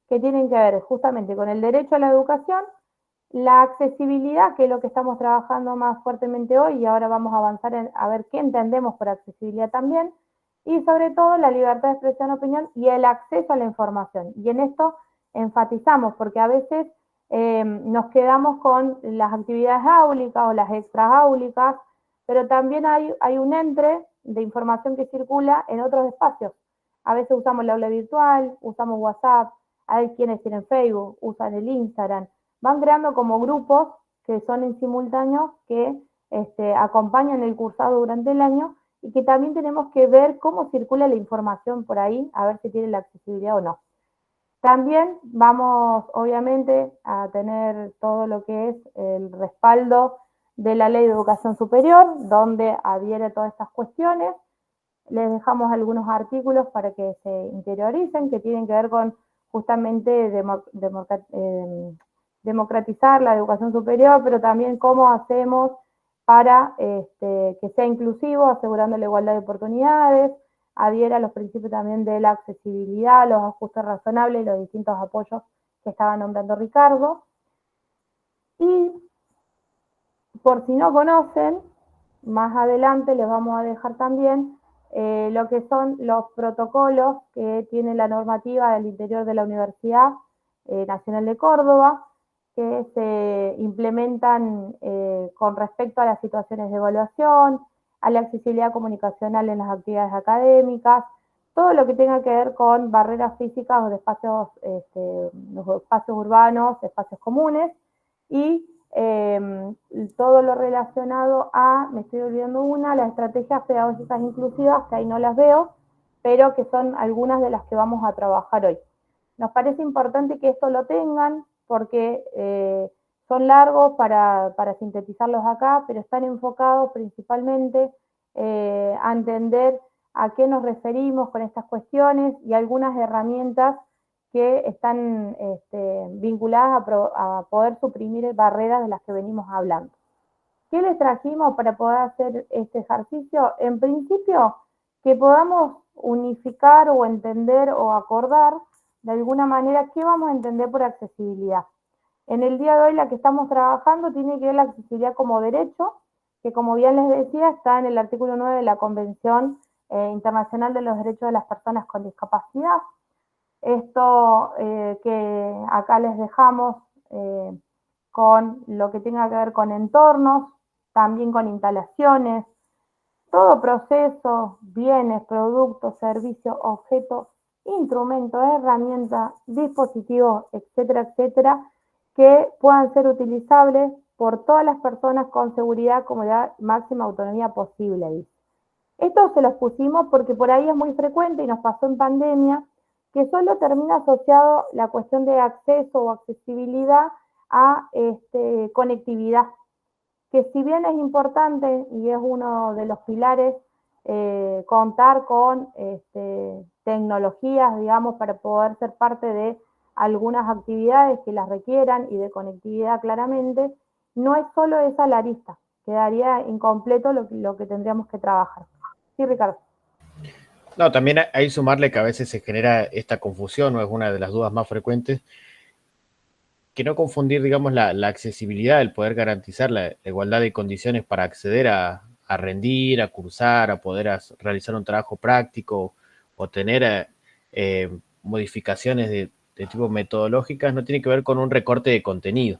que tienen que ver justamente con el derecho a la educación, la accesibilidad, que es lo que estamos trabajando más fuertemente hoy, y ahora vamos a avanzar a ver qué entendemos por accesibilidad también, y sobre todo la libertad de expresión de opinión y el acceso a la información. Y en esto enfatizamos, porque a veces nos quedamos con las actividades áulicas o las extras áulicas, pero también hay un entre de información que circula en otros espacios. A veces usamos la aula virtual, usamos WhatsApp, hay quienes tienen Facebook, usan el Instagram, van creando como grupos que son en simultáneo que acompañan el cursado durante el año y que también tenemos que ver cómo circula la información por ahí, a ver si tiene la accesibilidad o no. También vamos, obviamente, a tener todo lo que es el respaldo de la Ley de Educación Superior, donde adhiere todas estas cuestiones. Les dejamos algunos artículos para que se interioricen, que tienen que ver con justamente democratizar la educación superior, pero también cómo hacemos para que sea inclusivo, asegurando la igualdad de oportunidades, adhiera a los principios también de la accesibilidad, los ajustes razonables y los distintos apoyos que estaba nombrando Ricardo. Y por si no conocen, más adelante les vamos a dejar también lo que son los protocolos que tiene la normativa del interior de la Universidad Nacional de Córdoba, que se implementan con respecto a las situaciones de evaluación, a la accesibilidad comunicacional en las actividades académicas, todo lo que tenga que ver con barreras físicas o de espacios, los espacios urbanos, espacios comunes, y todo lo relacionado a, me estoy olvidando las estrategias pedagógicas inclusivas, que ahí no las veo, pero que son algunas de las que vamos a trabajar hoy. Nos parece importante que esto lo tengan, porque son largos para sintetizarlos acá, pero están enfocados principalmente a entender a qué nos referimos con estas cuestiones y algunas herramientas que están vinculadas a poder suprimir barreras de las que venimos hablando. ¿Qué les trajimos para poder hacer este ejercicio? En principio, que podamos unificar o entender o acordar de alguna manera qué vamos a entender por accesibilidad. En el día de hoy la que estamos trabajando tiene que ver la accesibilidad como derecho, que como bien les decía está en el artículo 9 de la Convención Internacional de los Derechos de las Personas con Discapacidad. Esto que acá les dejamos con lo que tenga que ver con entornos, también con instalaciones, todo proceso, bienes, productos, servicios, objetos, instrumentos, herramientas, dispositivos, etcétera, etcétera, que puedan ser utilizables por todas las personas con seguridad, comodidad y máxima autonomía posible. Esto se los pusimos porque por ahí es muy frecuente y nos pasó en pandemia, que solo termina asociado la cuestión de acceso o accesibilidad a conectividad, que si bien es importante y es uno de los pilares contar con tecnologías, digamos, para poder ser parte de algunas actividades que las requieran y de conectividad claramente, no es solo esa la arista, quedaría incompleto lo que tendríamos que trabajar. Sí, Ricardo. No, también hay que sumarle que a veces se genera esta confusión, o es una de las dudas más frecuentes, que no confundir, digamos, la accesibilidad, el poder garantizar la igualdad de condiciones para acceder a rendir, a cursar, a poder realizar un trabajo práctico o tener modificaciones de tipo metodológicas, no tiene que ver con un recorte de contenido.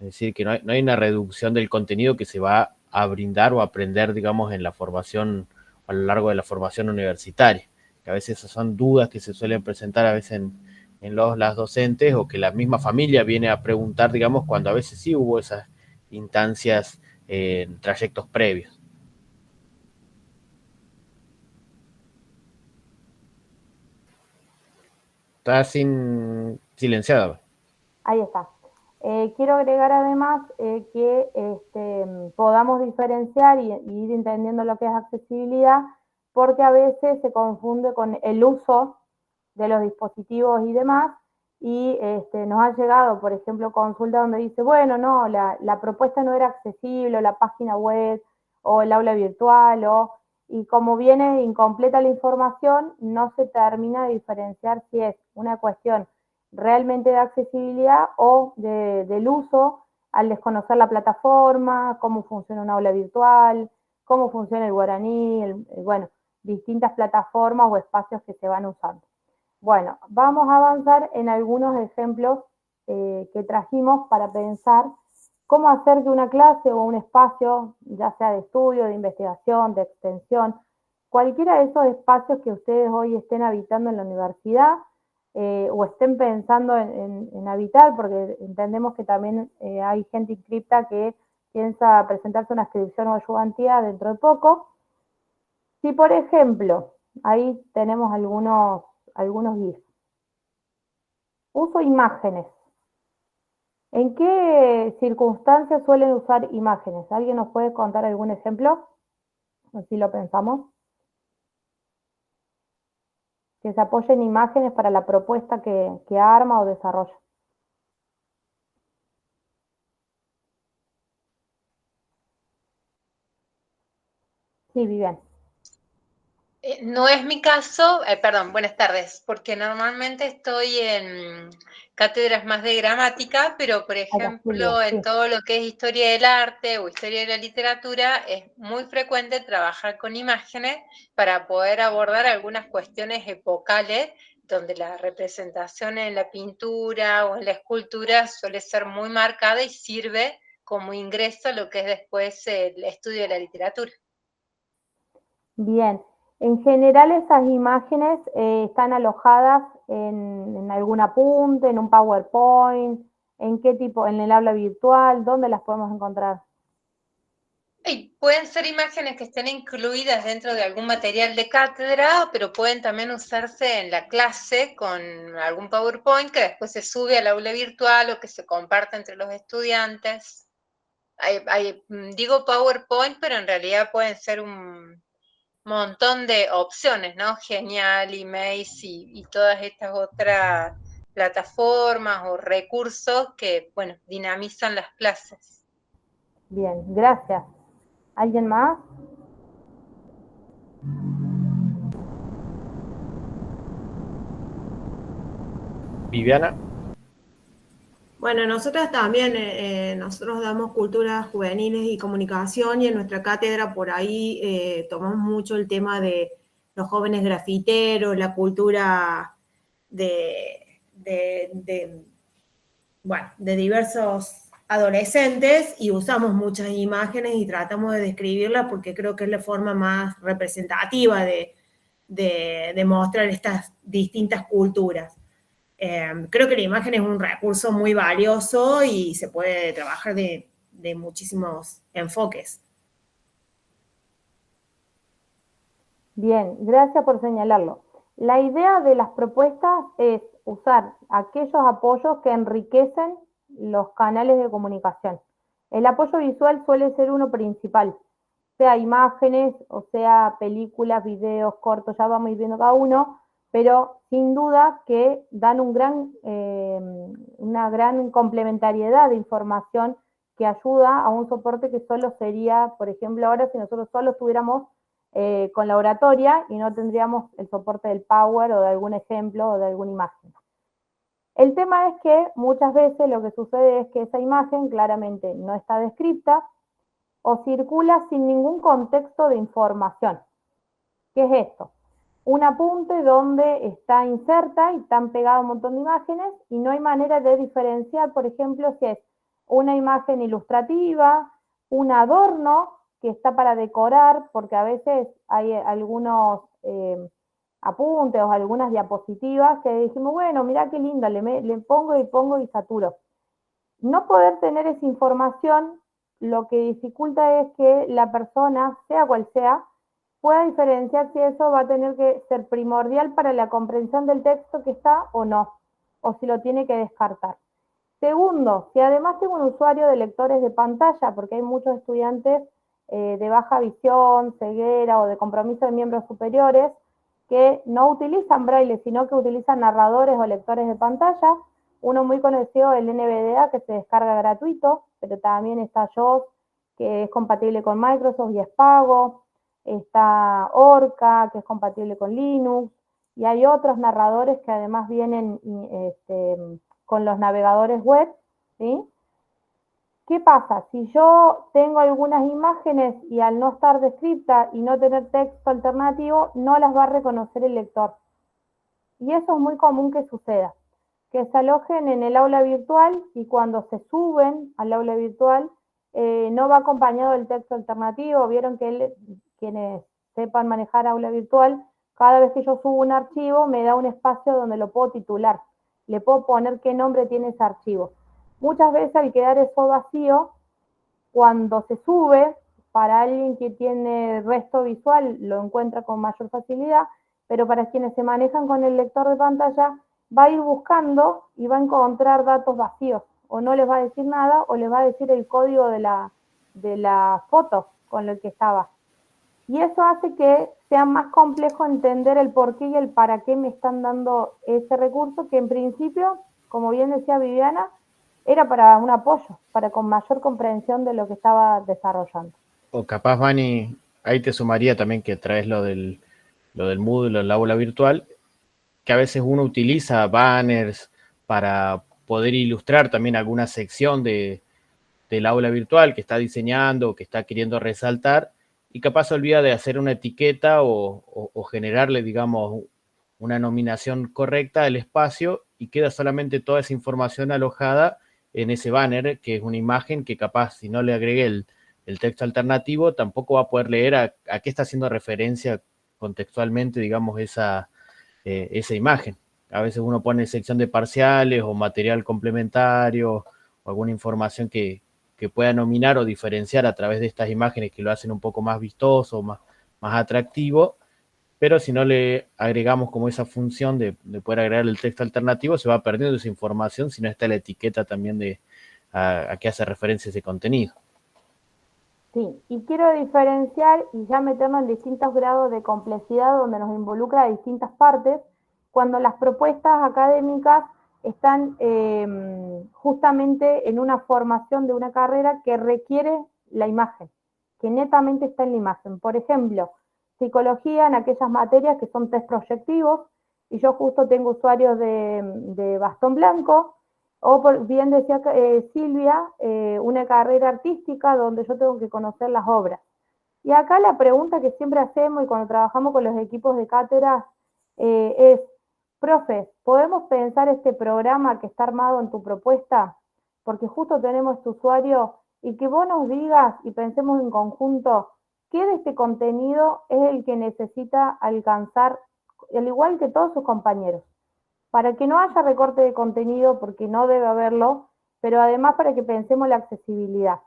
Es decir, que no hay una reducción del contenido que se va a brindar o aprender, digamos, en la formación, a lo largo de la formación universitaria. Que a veces esas son dudas que se suelen presentar a veces en las docentes, o que la misma familia viene a preguntar, digamos, cuando a veces sí hubo esas instancias en trayectos previos. Está silenciada. Ahí está. Quiero agregar además que podamos diferenciar y ir entendiendo lo que es accesibilidad, porque a veces se confunde con el uso de los dispositivos y demás, y nos ha llegado, por ejemplo, consulta donde dice, bueno, no, la propuesta no era accesible, o la página web, o el aula virtual, y como viene incompleta la información, no se termina de diferenciar si es una cuestión realmente de accesibilidad o del uso al desconocer la plataforma, cómo funciona un aula virtual, cómo funciona el guaraní, bueno, distintas plataformas o espacios que se van usando. Bueno, vamos a avanzar en algunos ejemplos que trajimos para pensar cómo hacer que una clase o un espacio, ya sea de estudio, de investigación, de extensión, cualquiera de esos espacios que ustedes hoy estén habitando en la universidad, o estén pensando en habitar, porque entendemos que también hay gente inscripta que piensa presentarse una inscripción o ayudantía dentro de poco. Si, por ejemplo, ahí tenemos algunos GIFs. Uso imágenes. ¿En qué circunstancias suelen usar imágenes? ¿Alguien nos puede contar algún ejemplo? Así lo pensamos. Que se apoyen imágenes para la propuesta que arma o desarrolla. Sí, Vivian. No es mi caso, perdón, buenas tardes, porque normalmente estoy en cátedras más de gramática, pero por ejemplo en todo lo que es historia del arte o historia de la literatura es muy frecuente trabajar con imágenes para poder abordar algunas cuestiones epocales donde la representación en la pintura o en la escultura suele ser muy marcada y sirve como ingreso a lo que es después el estudio de la literatura. Bien. En general esas imágenes están alojadas en algún apunte, en un PowerPoint, ¿en qué tipo? ¿En el aula virtual? ¿Dónde las podemos encontrar? Y pueden ser imágenes que estén incluidas dentro de algún material de cátedra, pero pueden también usarse en la clase con algún PowerPoint que después se sube al aula virtual o que se comparte entre los estudiantes. Digo PowerPoint, pero en realidad pueden ser un montón de opciones, ¿no? Genial, Emails y todas estas otras plataformas o recursos que, bueno, dinamizan las clases. Bien, gracias. ¿Alguien más? Viviana. Bueno, nosotras también, nosotros damos culturas juveniles y comunicación, y en nuestra cátedra por ahí tomamos mucho el tema de los jóvenes grafiteros, la cultura de diversos adolescentes, y usamos muchas imágenes y tratamos de describirlas porque creo que es la forma más representativa de mostrar estas distintas culturas. Creo que la imagen es un recurso muy valioso y se puede trabajar de muchísimos enfoques. Bien, gracias por señalarlo. La idea de las propuestas es usar aquellos apoyos que enriquecen los canales de comunicación. El apoyo visual suele ser uno principal, sea imágenes o sea películas, videos, cortos, ya vamos a ir viendo cada uno, pero sin duda que dan una gran complementariedad de información que ayuda a un soporte que solo sería, por ejemplo, ahora si nosotros solo estuviéramos con la oratoria y no tendríamos el soporte del Power o de algún ejemplo o de alguna imagen. El tema es que muchas veces lo que sucede es que esa imagen claramente no está descripta o circula sin ningún contexto de información. ¿Qué es esto? Un apunte donde está inserta y están pegadas un montón de imágenes y no hay manera de diferenciar, por ejemplo, si es una imagen ilustrativa, un adorno que está para decorar, porque a veces hay algunos apuntes o algunas diapositivas que dijimos, bueno, mira qué linda, le pongo y saturo. No poder tener esa información lo que dificulta es que la persona, sea cual sea, pueda diferenciar si eso va a tener que ser primordial para la comprensión del texto que está o no, o si lo tiene que descartar. Segundo, si además tengo un usuario de lectores de pantalla, porque hay muchos estudiantes de baja visión, ceguera o de compromiso de miembros superiores que no utilizan braille, sino que utilizan narradores o lectores de pantalla. Uno muy conocido, el NVDA, que se descarga gratuito, pero también está JAWS, que es compatible con Microsoft y es pago. Está Orca, que es compatible con Linux, y hay otros narradores que además vienen con los navegadores web, ¿sí? ¿Qué pasa? Si yo tengo algunas imágenes y al no estar descrita y no tener texto alternativo, no las va a reconocer el lector. Y eso es muy común que suceda, que se alojen en el aula virtual y cuando se suben al aula virtual no va acompañado del texto alternativo. Vieron que quienes sepan manejar aula virtual, cada vez que yo subo un archivo me da un espacio donde lo puedo titular, le puedo poner qué nombre tiene ese archivo. Muchas veces al quedar eso vacío, cuando se sube, para alguien que tiene resto visual lo encuentra con mayor facilidad, pero para quienes se manejan con el lector de pantalla, va a ir buscando y va a encontrar datos vacíos, o no les va a decir nada, o les va a decir el código de la foto con el que estaba. Y eso hace que sea más complejo entender el por qué y el para qué me están dando ese recurso, que en principio, como bien decía Viviana, era para un apoyo, para con mayor comprensión de lo que estaba desarrollando. O capaz, Vani, ahí te sumaría también que traes lo del Moodle, el aula virtual, que a veces uno utiliza banners para poder ilustrar también alguna sección del aula virtual que está diseñando o que está queriendo resaltar, y capaz se olvida de hacer una etiqueta o generarle, digamos, una nominación correcta al espacio y queda solamente toda esa información alojada en ese banner, que es una imagen que capaz, si no le agregue el texto alternativo, tampoco va a poder leer a qué está haciendo referencia contextualmente, digamos, esa imagen. A veces uno pone sección de parciales o material complementario o alguna información que pueda nominar o diferenciar a través de estas imágenes que lo hacen un poco más vistoso, más atractivo, pero si no le agregamos como esa función de poder agregar el texto alternativo, se va perdiendo esa información si no está la etiqueta también de a qué hace referencia ese contenido. Sí, y quiero diferenciar y ya meternos en distintos grados de complejidad donde nos involucra a distintas partes, cuando las propuestas académicas están justamente en una formación de una carrera que requiere la imagen, que netamente está en la imagen. Por ejemplo, psicología en aquellas materias que son test proyectivos, y yo justo tengo usuarios de bastón blanco, o bien decía Silvia, una carrera artística donde yo tengo que conocer las obras. Y acá la pregunta que siempre hacemos y cuando trabajamos con los equipos de cátedra es, profes, ¿podemos pensar este programa que está armado en tu propuesta? Porque justo tenemos este usuario y que vos nos digas y pensemos en conjunto qué de este contenido es el que necesita alcanzar, al igual que todos sus compañeros, para que no haya recorte de contenido, porque no debe haberlo, pero además para que pensemos la accesibilidad.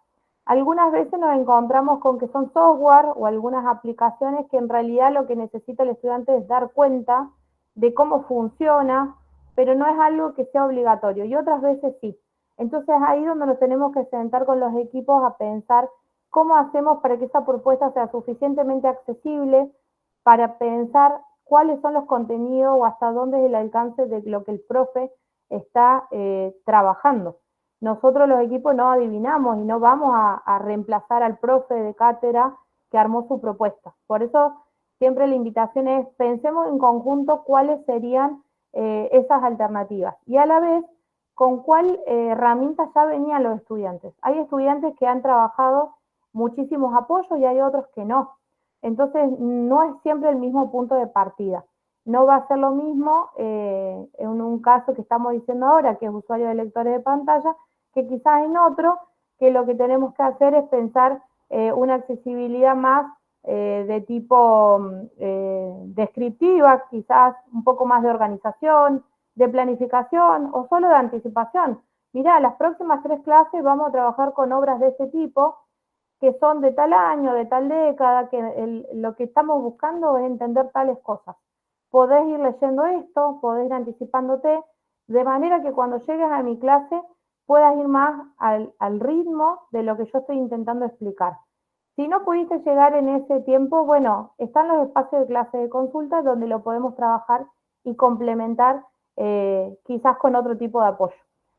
Algunas veces nos encontramos con que son software o algunas aplicaciones que en realidad lo que necesita el estudiante es dar cuenta de cómo funciona, pero no es algo que sea obligatorio, y otras veces sí. Entonces ahí es donde nos tenemos que sentar con los equipos a pensar cómo hacemos para que esa propuesta sea suficientemente accesible, para pensar cuáles son los contenidos o hasta dónde es el alcance de lo que el profe está trabajando. Nosotros los equipos no adivinamos y no vamos a reemplazar al profe de cátedra que armó su propuesta. Por eso siempre la invitación es, pensemos en conjunto cuáles serían esas alternativas y a la vez con cuál herramientas ya venían los estudiantes. Hay estudiantes que han trabajado muchísimos apoyos y hay otros que no. Entonces, no es siempre el mismo punto de partida. No va a ser lo mismo en un caso que estamos diciendo ahora, que es usuario de lectores de pantalla, que quizás en otro, que lo que tenemos que hacer es pensar una accesibilidad más de tipo descriptiva, quizás un poco más de organización, de planificación o solo de anticipación. Mirá, las próximas 3 clases vamos a trabajar con obras de este tipo, que son de tal año, de tal década, que lo que estamos buscando es entender tales cosas. Podés ir leyendo esto, podés ir anticipándote, de manera que cuando llegues a mi clase puedas ir más al ritmo de lo que yo estoy intentando explicar. Si no pudiste llegar en ese tiempo, bueno, están los espacios de clase de consulta donde lo podemos trabajar y complementar quizás con otro tipo de apoyo.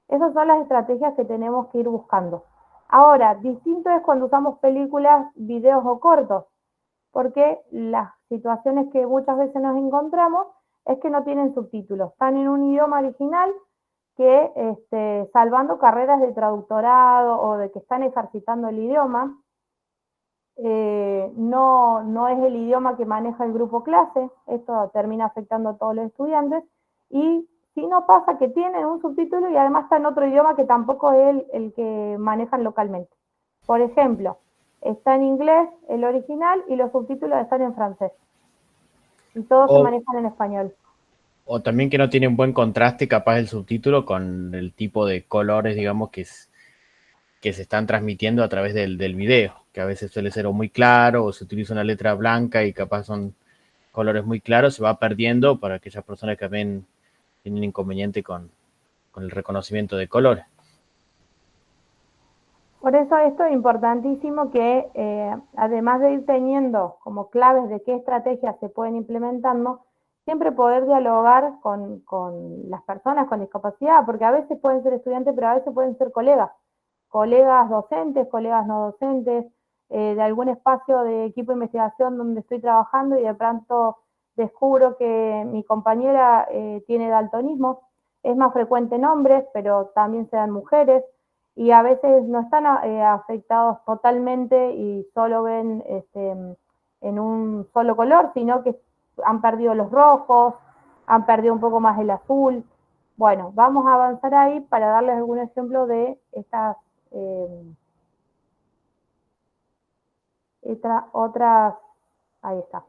Esas son las estrategias que tenemos que ir buscando. Ahora, distinto es cuando usamos películas, videos o cortos, porque las situaciones que muchas veces nos encontramos es que no tienen subtítulos, están en un idioma original que, salvando carreras de traductorado o de que están ejercitando el idioma, no es el idioma que maneja el grupo clase, esto termina afectando a todos los estudiantes, y si no pasa que tienen un subtítulo y además está en otro idioma que tampoco es el que manejan localmente. Por ejemplo, está en inglés el original y los subtítulos están en francés. Y todos se manejan en español. O también que no tiene un buen contraste capaz el subtítulo con el tipo de colores, digamos, que se están transmitiendo a través del video, que a veces suele ser o muy claro o se utiliza una letra blanca y capaz son colores muy claros, se va perdiendo para aquellas personas que también tienen inconveniente con el reconocimiento de colores. Por eso esto es importantísimo que además de ir teniendo como claves de qué estrategias se pueden implementando, siempre poder dialogar con las personas con discapacidad, porque a veces pueden ser estudiantes, pero a veces pueden ser colegas docentes, colegas no docentes, de algún espacio de equipo de investigación donde estoy trabajando y de pronto descubro que mi compañera tiene daltonismo. Es más frecuente en hombres, pero también se dan mujeres, y a veces no están afectados totalmente y solo ven en un solo color, sino que han perdido los rojos, han perdido un poco más el azul. Bueno, vamos a avanzar ahí para darles algún ejemplo de estas otras, ahí está.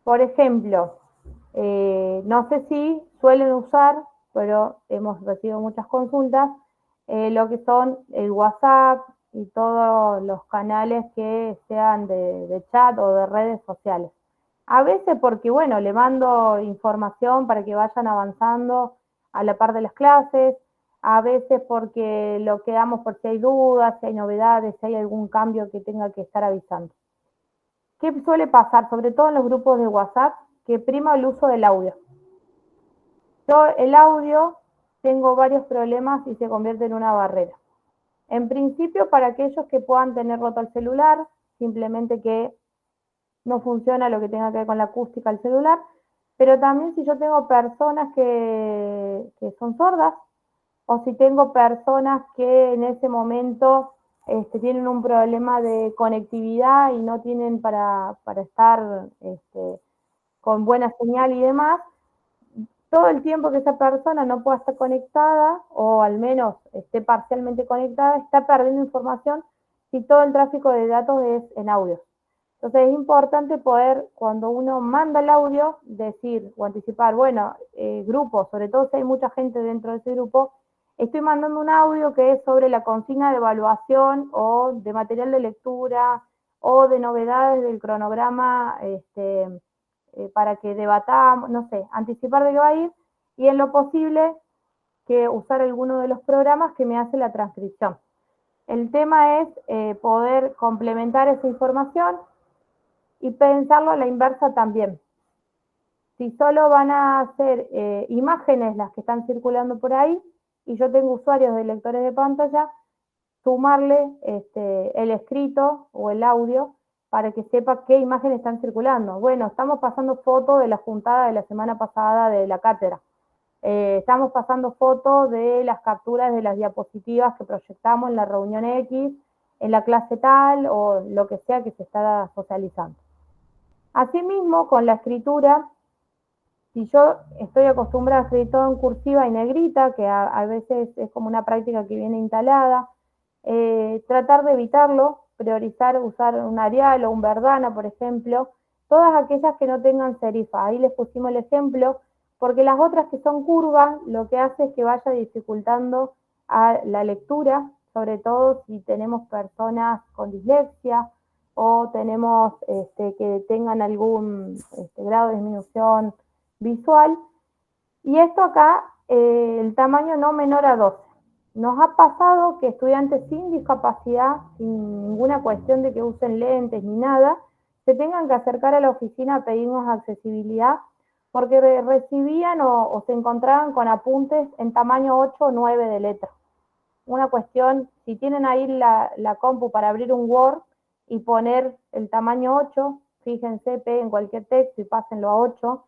Por ejemplo, no sé si suelen usar, pero hemos recibido muchas consultas, lo que son el WhatsApp y todos los canales que sean de chat o de redes sociales. A veces porque, bueno, le mando información para que vayan avanzando a la par de las clases, a veces porque lo quedamos por si hay dudas, si hay novedades, si hay algún cambio que tenga que estar avisando. ¿Qué suele pasar? Sobre todo en los grupos de WhatsApp, que prima el uso del audio. Yo el audio tengo varios problemas y se convierte en una barrera. En principio, para aquellos que puedan tener roto el celular, simplemente que no funciona lo que tenga que ver con la acústica del celular, pero también si yo tengo personas que son sordas, o si tengo personas que en ese momento tienen un problema de conectividad y no tienen para estar con buena señal y demás, todo el tiempo que esa persona no pueda estar conectada, o al menos esté parcialmente conectada, está perdiendo información si todo el tráfico de datos es en audio. Entonces es importante poder, cuando uno manda el audio, decir o anticipar, bueno, grupos, sobre todo si hay mucha gente dentro de ese grupo, estoy mandando un audio que es sobre la consigna de evaluación o de material de lectura o de novedades del cronograma para que debatamos, no sé, anticipar de qué va a ir, y en lo posible que usar alguno de los programas que me hace la transcripción. El tema es poder complementar esa información y pensarlo a la inversa también. Si solo van a ser imágenes las que están circulando por ahí, y yo tengo usuarios de lectores de pantalla, sumarle el escrito o el audio para que sepa qué imágenes están circulando. Bueno, estamos pasando fotos de la juntada de la semana pasada de la cátedra. Estamos pasando fotos de las capturas de las diapositivas que proyectamos en la reunión X, en la clase tal o lo que sea que se está socializando. Asimismo, con la escritura, si yo estoy acostumbrada a escribir todo en cursiva y negrita, que a veces es como una práctica que viene instalada, tratar de evitarlo, priorizar usar un Arial o un Verdana, por ejemplo, todas aquellas que no tengan serifa. Ahí les pusimos el ejemplo, porque las otras que son curvas, lo que hace es que vaya dificultando a la lectura, sobre todo si tenemos personas con dislexia o tenemos que tengan algún grado de disminución visual. Y esto acá, el tamaño no menor a 12. Nos ha pasado que estudiantes sin discapacidad, sin ninguna cuestión de que usen lentes ni nada, se tengan que acercar a la oficina a pedirnos accesibilidad porque recibían o se encontraban con apuntes en tamaño 8 o 9 de letra. Una cuestión, si tienen ahí la compu para abrir un Word y poner el tamaño 8, fíjense, peguen cualquier texto y pásenlo a 8,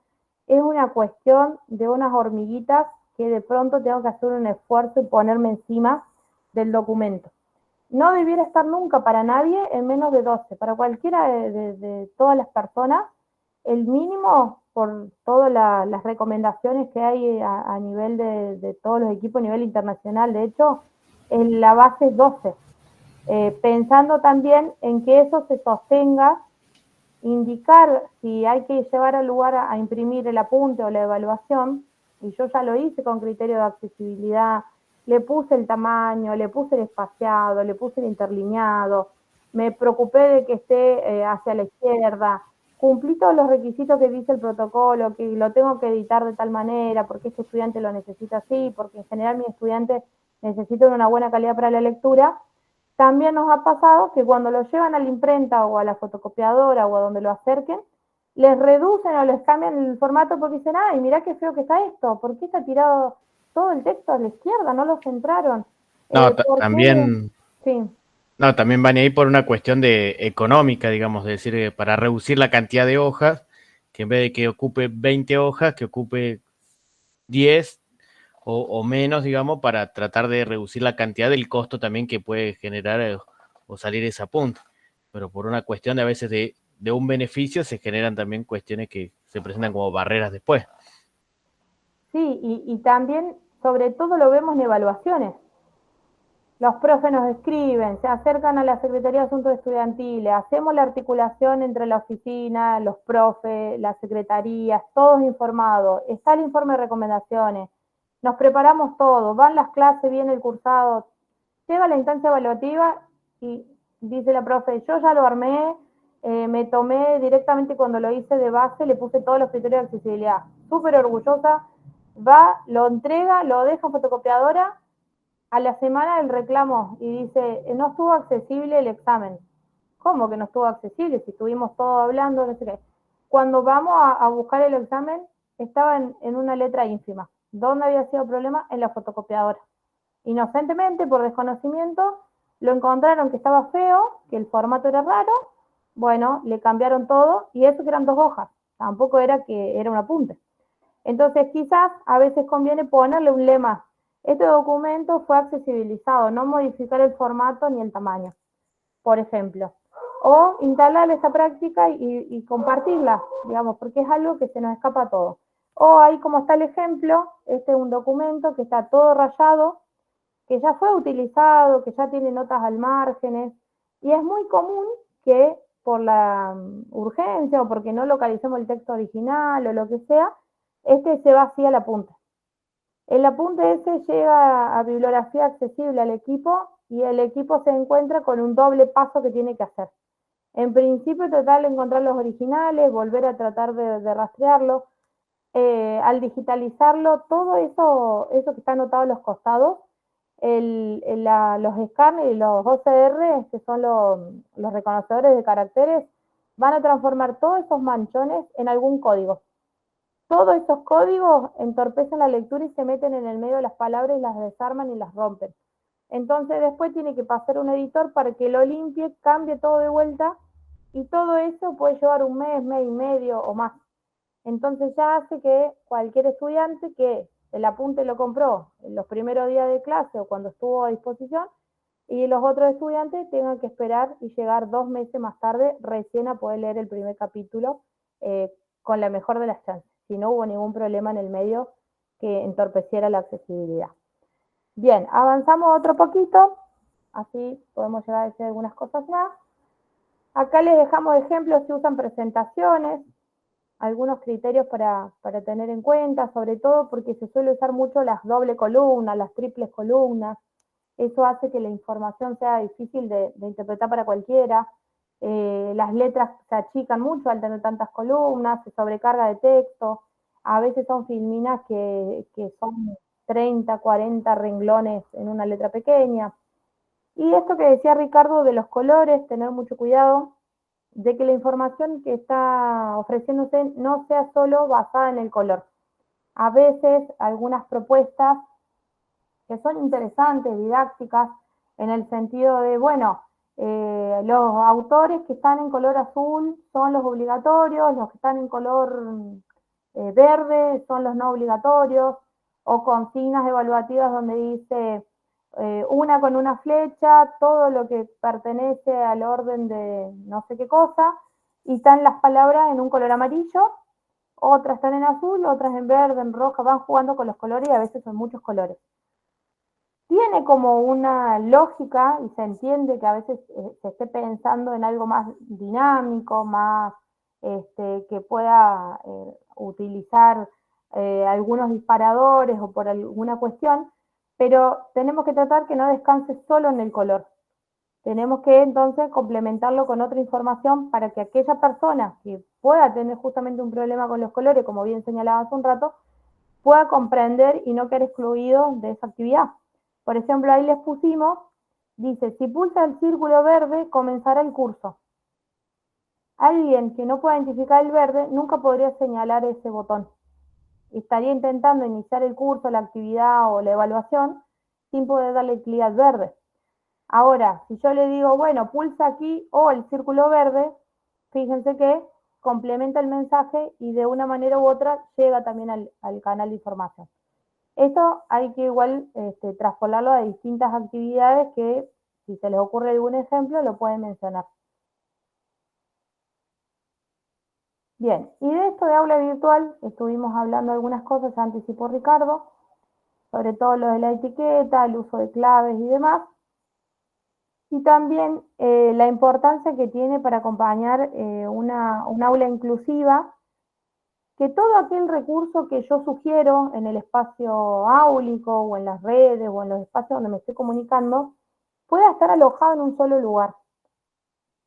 es una cuestión de unas hormiguitas que de pronto tengo que hacer un esfuerzo y ponerme encima del documento. No debiera estar nunca para nadie en menos de 12. Para cualquiera de todas las personas, el mínimo, por todas las recomendaciones que hay a nivel de todos los equipos a nivel internacional, de hecho, la base es 12. Pensando también en que eso se sostenga, indicar si hay que llevar al lugar a imprimir el apunte o la evaluación, y yo ya lo hice con criterio de accesibilidad, le puse el tamaño, le puse el espaciado, le puse el interlineado, me preocupé de que esté hacia la izquierda, cumplí todos los requisitos que dice el protocolo, que lo tengo que editar de tal manera, porque este estudiante lo necesita así, porque en general mis estudiantes necesitan una buena calidad para la lectura. También nos ha pasado que cuando lo llevan a la imprenta o a la fotocopiadora o a donde lo acerquen, les reducen o les cambian el formato porque dicen, ay, mirá qué feo que está esto, ¿por qué está tirado todo el texto a la izquierda? No lo centraron. No, también, sí. no, también van a ir por una cuestión de económica, digamos, es decir, para reducir la cantidad de hojas, que en vez de que ocupe 20 hojas, que ocupe 10 o menos, digamos, para tratar de reducir la cantidad del costo también que puede generar o salir ese punto. Pero por una cuestión de a veces de un beneficio se generan también cuestiones que se presentan como barreras después. Sí, y también, sobre todo lo vemos en evaluaciones. Los profes nos escriben, se acercan a la Secretaría de Asuntos Estudiantiles, hacemos la articulación entre la oficina, los profes, las secretarías, todos informados, está el informe de recomendaciones, nos preparamos todos, van las clases, viene el cursado, llega la instancia evaluativa y dice la profe, yo ya lo armé, me tomé directamente cuando lo hice de base, le puse todos los criterios de accesibilidad, súper orgullosa, va, lo entrega, lo deja en fotocopiadora, a la semana del reclamo y dice, no estuvo accesible el examen. ¿Cómo que no estuvo accesible? Si estuvimos todos hablando, no sé qué. Cuando vamos a buscar el examen, estaba en una letra ínfima. ¿Dónde había sido el problema? En la fotocopiadora. Inocentemente, por desconocimiento, lo encontraron que estaba feo, que el formato era raro, bueno, le cambiaron todo, y eso que eran 2 hojas. Tampoco era que era un apunte. Entonces, quizás a veces conviene ponerle un lema. Este documento fue accesibilizado, no modificar el formato ni el tamaño, por ejemplo. O instalar esa práctica y compartirla, digamos, porque es algo que se nos escapa a todos. O ahí como está el ejemplo, este es un documento que está todo rayado, que ya fue utilizado, que ya tiene notas al márgenes, y es muy común que por la urgencia o porque no localicemos el texto original o lo que sea, se va así al apunte. El apunte ese llega a bibliografía accesible al equipo y el equipo se encuentra con un doble paso que tiene que hacer. En principio tratar de encontrar los originales, volver a tratar de rastrearlo. Al digitalizarlo, todo eso que está anotado en los costados, los escáneres y los OCR, que son los reconocedores de caracteres, van a transformar todos esos manchones en algún código. Todos esos códigos entorpecen la lectura y se meten en el medio de las palabras y las desarman y las rompen. Entonces después tiene que pasar un editor para que lo limpie, cambie todo de vuelta, y todo eso puede llevar un mes, mes y medio o más. Entonces ya hace que cualquier estudiante que el apunte lo compró en los primeros días de clase o cuando estuvo a disposición, y los otros estudiantes tengan que esperar y llegar 2 meses más tarde recién a poder leer el primer capítulo con la mejor de las chances, si no hubo ningún problema en el medio que entorpeciera la accesibilidad. Bien, avanzamos otro poquito, así podemos llegar a decir algunas cosas más. Acá les dejamos ejemplos si usan presentaciones, algunos criterios para tener en cuenta, sobre todo porque se suele usar mucho las doble columnas, las triples columnas. Eso hace que la información sea difícil de interpretar para cualquiera. Las letras se achican mucho al tener tantas columnas, se sobrecarga de texto. A veces son filminas que son 30, 40 renglones en una letra pequeña. Y esto que decía Ricardo de los colores, tener mucho cuidado de que la información que está ofreciéndose no sea solo basada en el color. A veces algunas propuestas que son interesantes, didácticas, en el sentido de, bueno, los autores que están en color azul son los obligatorios, los que están en color verde son los no obligatorios, o consignas evaluativas donde dice una con una flecha, todo lo que pertenece al orden de no sé qué cosa, y están las palabras en un color amarillo, otras están en azul, otras en verde, en roja, van jugando con los colores y a veces son muchos colores. Tiene como una lógica y se entiende que a veces se esté pensando en algo más dinámico, más que pueda utilizar algunos disparadores o por alguna cuestión, pero tenemos que tratar que no descanse solo en el color. Tenemos que entonces complementarlo con otra información para que aquella persona que pueda tener justamente un problema con los colores, como bien señalaba hace un rato, pueda comprender y no quedar excluido de esa actividad. Por ejemplo, ahí les pusimos, dice, si pulsa el círculo verde, comenzará el curso. Alguien que no pueda identificar el verde nunca podría señalar ese botón. Estaría intentando iniciar el curso, la actividad o la evaluación sin poder darle clic al verde. Ahora, si yo le digo, bueno, pulsa aquí o el círculo verde, fíjense que complementa el mensaje y de una manera u otra llega también al canal de información. Esto hay que igual traspolarlo a distintas actividades que, si se les ocurre algún ejemplo, lo pueden mencionar. Bien, y de esto de aula virtual estuvimos hablando algunas cosas, ya anticipó Ricardo, sobre todo lo de la etiqueta, el uso de claves y demás. Y también la importancia que tiene para acompañar un aula inclusiva, que todo aquel recurso que yo sugiero en el espacio áulico o en las redes o en los espacios donde me estoy comunicando, pueda estar alojado en un solo lugar.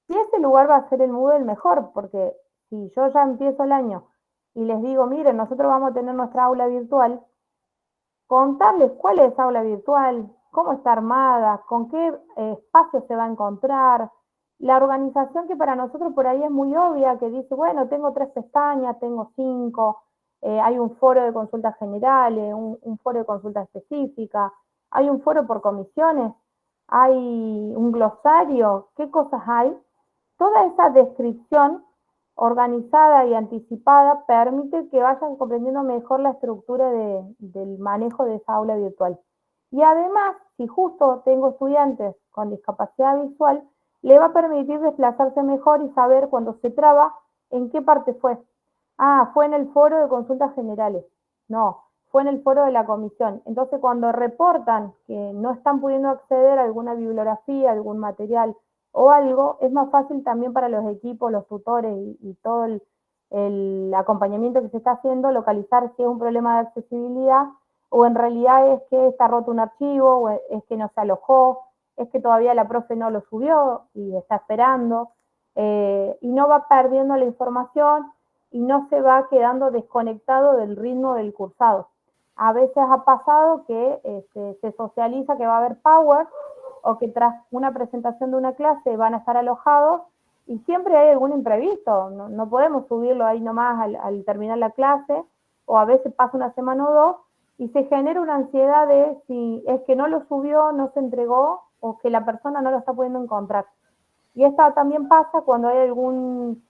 Si ese lugar va a ser el Moodle, mejor, porque si yo ya empiezo el año y les digo, miren, nosotros vamos a tener nuestra aula virtual, contarles cuál es esa aula virtual, cómo está armada, con qué espacio se va a encontrar, la organización que para nosotros por ahí es muy obvia, que dice, bueno, tengo 3 pestañas, tengo 5, hay un foro de consultas generales, un foro de consultas específicas, hay un foro por comisiones, hay un glosario, ¿qué cosas hay? Toda esa descripción organizada y anticipada permite que vayan comprendiendo mejor la estructura del manejo de esa aula virtual. Y además, si justo tengo estudiantes con discapacidad visual, le va a permitir desplazarse mejor y saber cuando se traba en qué parte fue. Ah, fue en el foro de consultas generales. No, fue en el foro de la comisión. Entonces, cuando reportan que no están pudiendo acceder a alguna bibliografía, algún material o algo, es más fácil también para los equipos, los tutores y todo el acompañamiento que se está haciendo, localizar si es un problema de accesibilidad o en realidad es que está roto un archivo, o es que no se alojó, es que todavía la profe no lo subió y está esperando, y no va perdiendo la información y no se va quedando desconectado del ritmo del cursado. A veces ha pasado que se socializa que va a haber Power, o que tras una presentación de una clase van a estar alojados, y siempre hay algún imprevisto, no podemos subirlo ahí nomás al terminar la clase, o a veces pasa una semana o dos, y se genera una ansiedad de si es que no lo subió, no se entregó, o que la persona no lo está pudiendo encontrar. Y esto también pasa cuando hay algún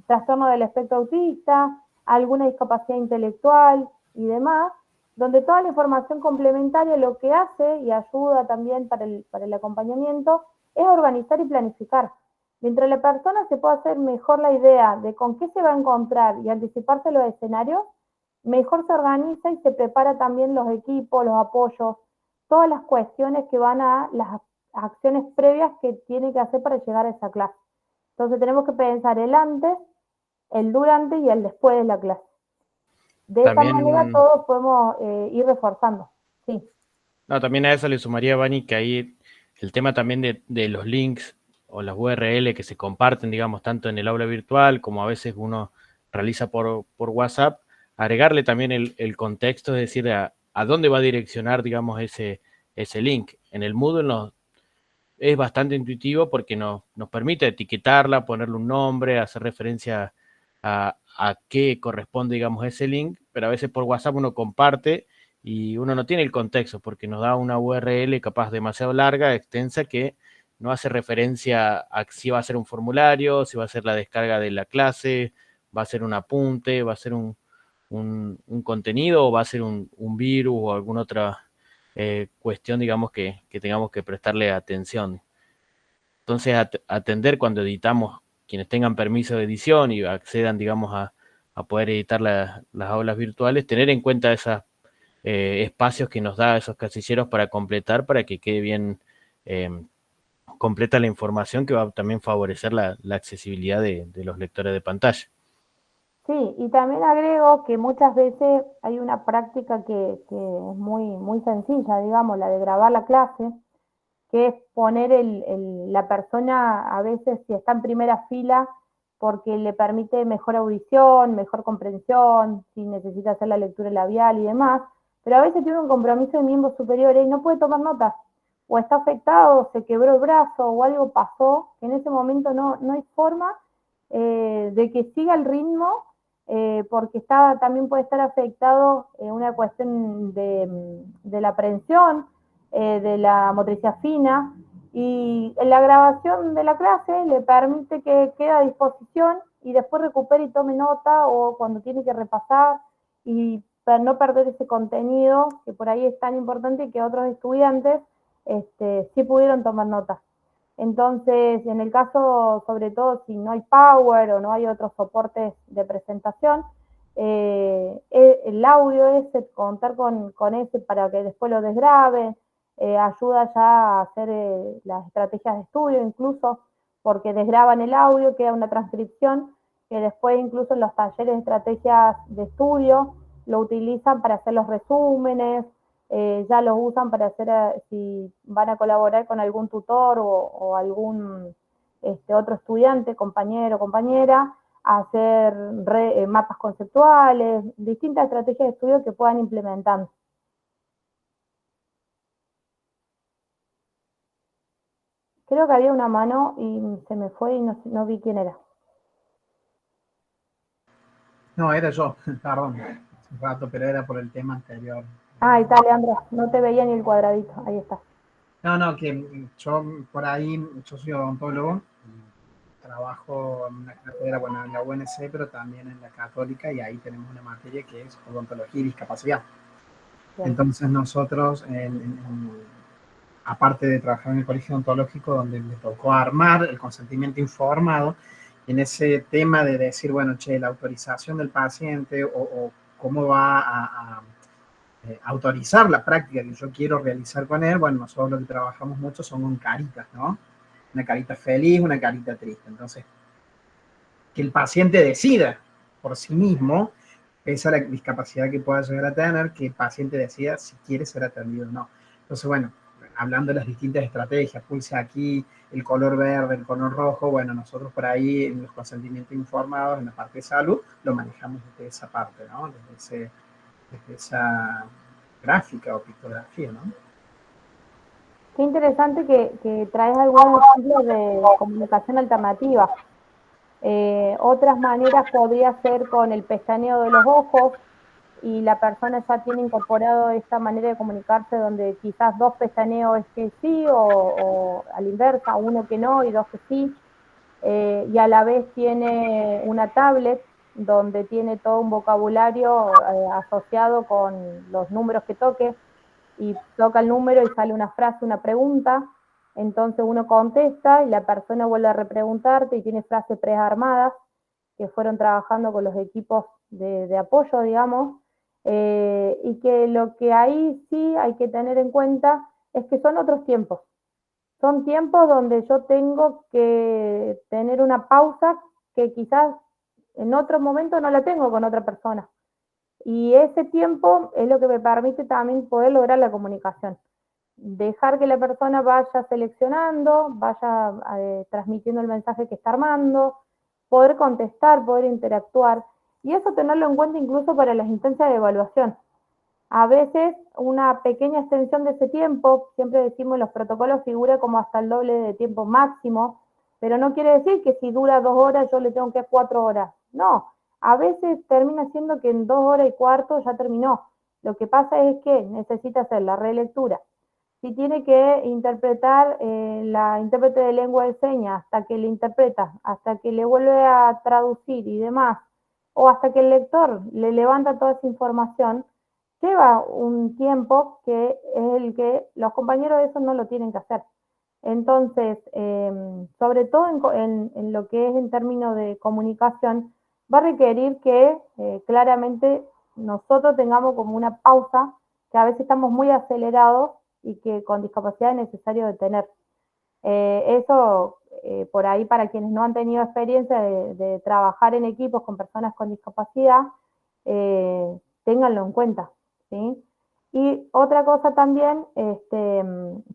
trastorno del espectro autista, alguna discapacidad intelectual y demás, donde toda la información complementaria lo que hace y ayuda también para el acompañamiento es organizar y planificar. Mientras la persona se pueda hacer mejor la idea de con qué se va a encontrar y anticiparse los escenarios, mejor se organiza y se prepara también los equipos, los apoyos, todas las cuestiones que van a las acciones previas que tiene que hacer para llegar a esa clase. Entonces tenemos que pensar el antes, el durante y el después de la clase. De esta manera todos podemos ir reforzando. Sí. No, también a eso le sumaría, Vani, que ahí el tema también de los links o las URL que se comparten, digamos, tanto en el aula virtual como a veces uno realiza por WhatsApp, agregarle también el contexto, es decir, a dónde va a direccionar, digamos, ese link. En el Moodle es bastante intuitivo porque nos permite etiquetarla, ponerle un nombre, hacer referencia a qué corresponde, digamos, ese link, pero a veces por WhatsApp uno comparte y uno no tiene el contexto porque nos da una URL capaz demasiado larga, extensa, que no hace referencia a si va a ser un formulario, si va a ser la descarga de la clase, va a ser un apunte, va a ser un contenido o va a ser un virus o alguna otra cuestión, digamos, que tengamos que prestarle atención. Entonces, atender cuando editamos, quienes tengan permiso de edición y accedan, digamos, a poder editar las aulas virtuales, tener en cuenta esos espacios que nos da esos casilleros para completar, para que quede bien completa la información, que va a también favorecer la accesibilidad de los lectores de pantalla. Sí, y también agrego que muchas veces hay una práctica que es muy sencilla, digamos, la de grabar la clase, que es poner la persona, a veces si está en primera fila, porque le permite mejor audición, mejor comprensión, si necesita hacer la lectura labial y demás, pero a veces tiene un compromiso de miembros superiores y no puede tomar notas, o está afectado, se quebró el brazo o algo pasó, que en ese momento no hay forma de que siga el ritmo, porque también puede estar afectado una cuestión de la aprehensión, de la motricidad fina, y la grabación de la clase le permite que quede a disposición y después recupere y tome nota, o cuando tiene que repasar, y para no perder ese contenido que por ahí es tan importante y que otros estudiantes sí pudieron tomar nota. Entonces, en el caso, sobre todo, si no hay Power o no hay otros soportes de presentación, el audio ese, contar con ese para que después lo desgrabe, ayuda ya a hacer las estrategias de estudio, incluso porque desgraban el audio, queda una transcripción que después incluso en los talleres de estrategias de estudio lo utilizan para hacer los resúmenes, ya los usan para hacer, si van a colaborar con algún tutor o algún otro estudiante, compañero o compañera, hacer mapas conceptuales, distintas estrategias de estudio que puedan implementar. Creo que había una mano y se me fue y no vi quién era. No, era yo, perdón, hace un rato, pero era por el tema anterior. Ahí está, Leandro, no te veía ni el cuadradito, ahí está. No, que yo por ahí, yo soy odontólogo, trabajo en una cátedra, bueno, en la UNC, pero también en la Católica, y ahí tenemos una materia que es odontología y discapacidad. Bien. Entonces nosotros, aparte de trabajar en el colegio odontológico, donde me tocó armar el consentimiento informado, en ese tema de decir, bueno, la autorización del paciente o cómo va a autorizar la práctica que yo quiero realizar con él, bueno, nosotros lo que trabajamos mucho son con caritas, ¿no? Una carita feliz, una carita triste. Entonces, que el paciente decida por sí mismo, pese a la discapacidad que pueda llegar a tener, que el paciente decida si quiere ser atendido o no. Entonces, bueno, hablando de las distintas estrategias, pulse aquí el color verde, el color rojo, bueno, nosotros por ahí en los consentimientos informados, en la parte de salud, lo manejamos desde esa parte, ¿no? Desde esa gráfica o pictografía, ¿no? Qué interesante que traes algunos ejemplos de comunicación alternativa. Otras maneras podría ser con el pestañeo de los ojos, y la persona ya tiene incorporado esta manera de comunicarse donde quizás 2 pestañeos es que sí o a la inversa, 1 que no y 2 que sí, y a la vez tiene una tablet donde tiene todo un vocabulario asociado con los números que toque, y toca el número y sale una frase, una pregunta, entonces uno contesta y la persona vuelve a repreguntarte y tiene frases prearmadas que fueron trabajando con los equipos de apoyo, digamos, y que lo que ahí sí hay que tener en cuenta es que son otros tiempos. Son tiempos donde yo tengo que tener una pausa que quizás en otro momento no la tengo con otra persona. Y ese tiempo es lo que me permite también poder lograr la comunicación. Dejar que la persona vaya seleccionando, vaya transmitiendo el mensaje que está armando, poder contestar, poder interactuar. Y eso tenerlo en cuenta incluso para las instancias de evaluación. A veces una pequeña extensión de ese tiempo, siempre decimos los protocolos figura como hasta el doble de tiempo máximo, pero no quiere decir que si dura 2 horas yo le tengo que dar 4 horas. No, a veces termina siendo que en 2 horas y cuarto ya terminó. Lo que pasa es que necesita hacer la relectura. Si tiene que interpretar la intérprete de lengua de señas hasta que le interpreta, hasta que le vuelve a traducir y demás, o hasta que el lector le levanta toda esa información, lleva un tiempo que es el que los compañeros de eso no lo tienen que hacer. Entonces, sobre todo en lo que es en términos de comunicación, va a requerir que claramente nosotros tengamos como una pausa, que a veces estamos muy acelerados y que con discapacidad es necesario detener. Eso, por ahí, para quienes no han tenido experiencia de trabajar en equipos con personas con discapacidad, ténganlo en cuenta, ¿sí? Y otra cosa también,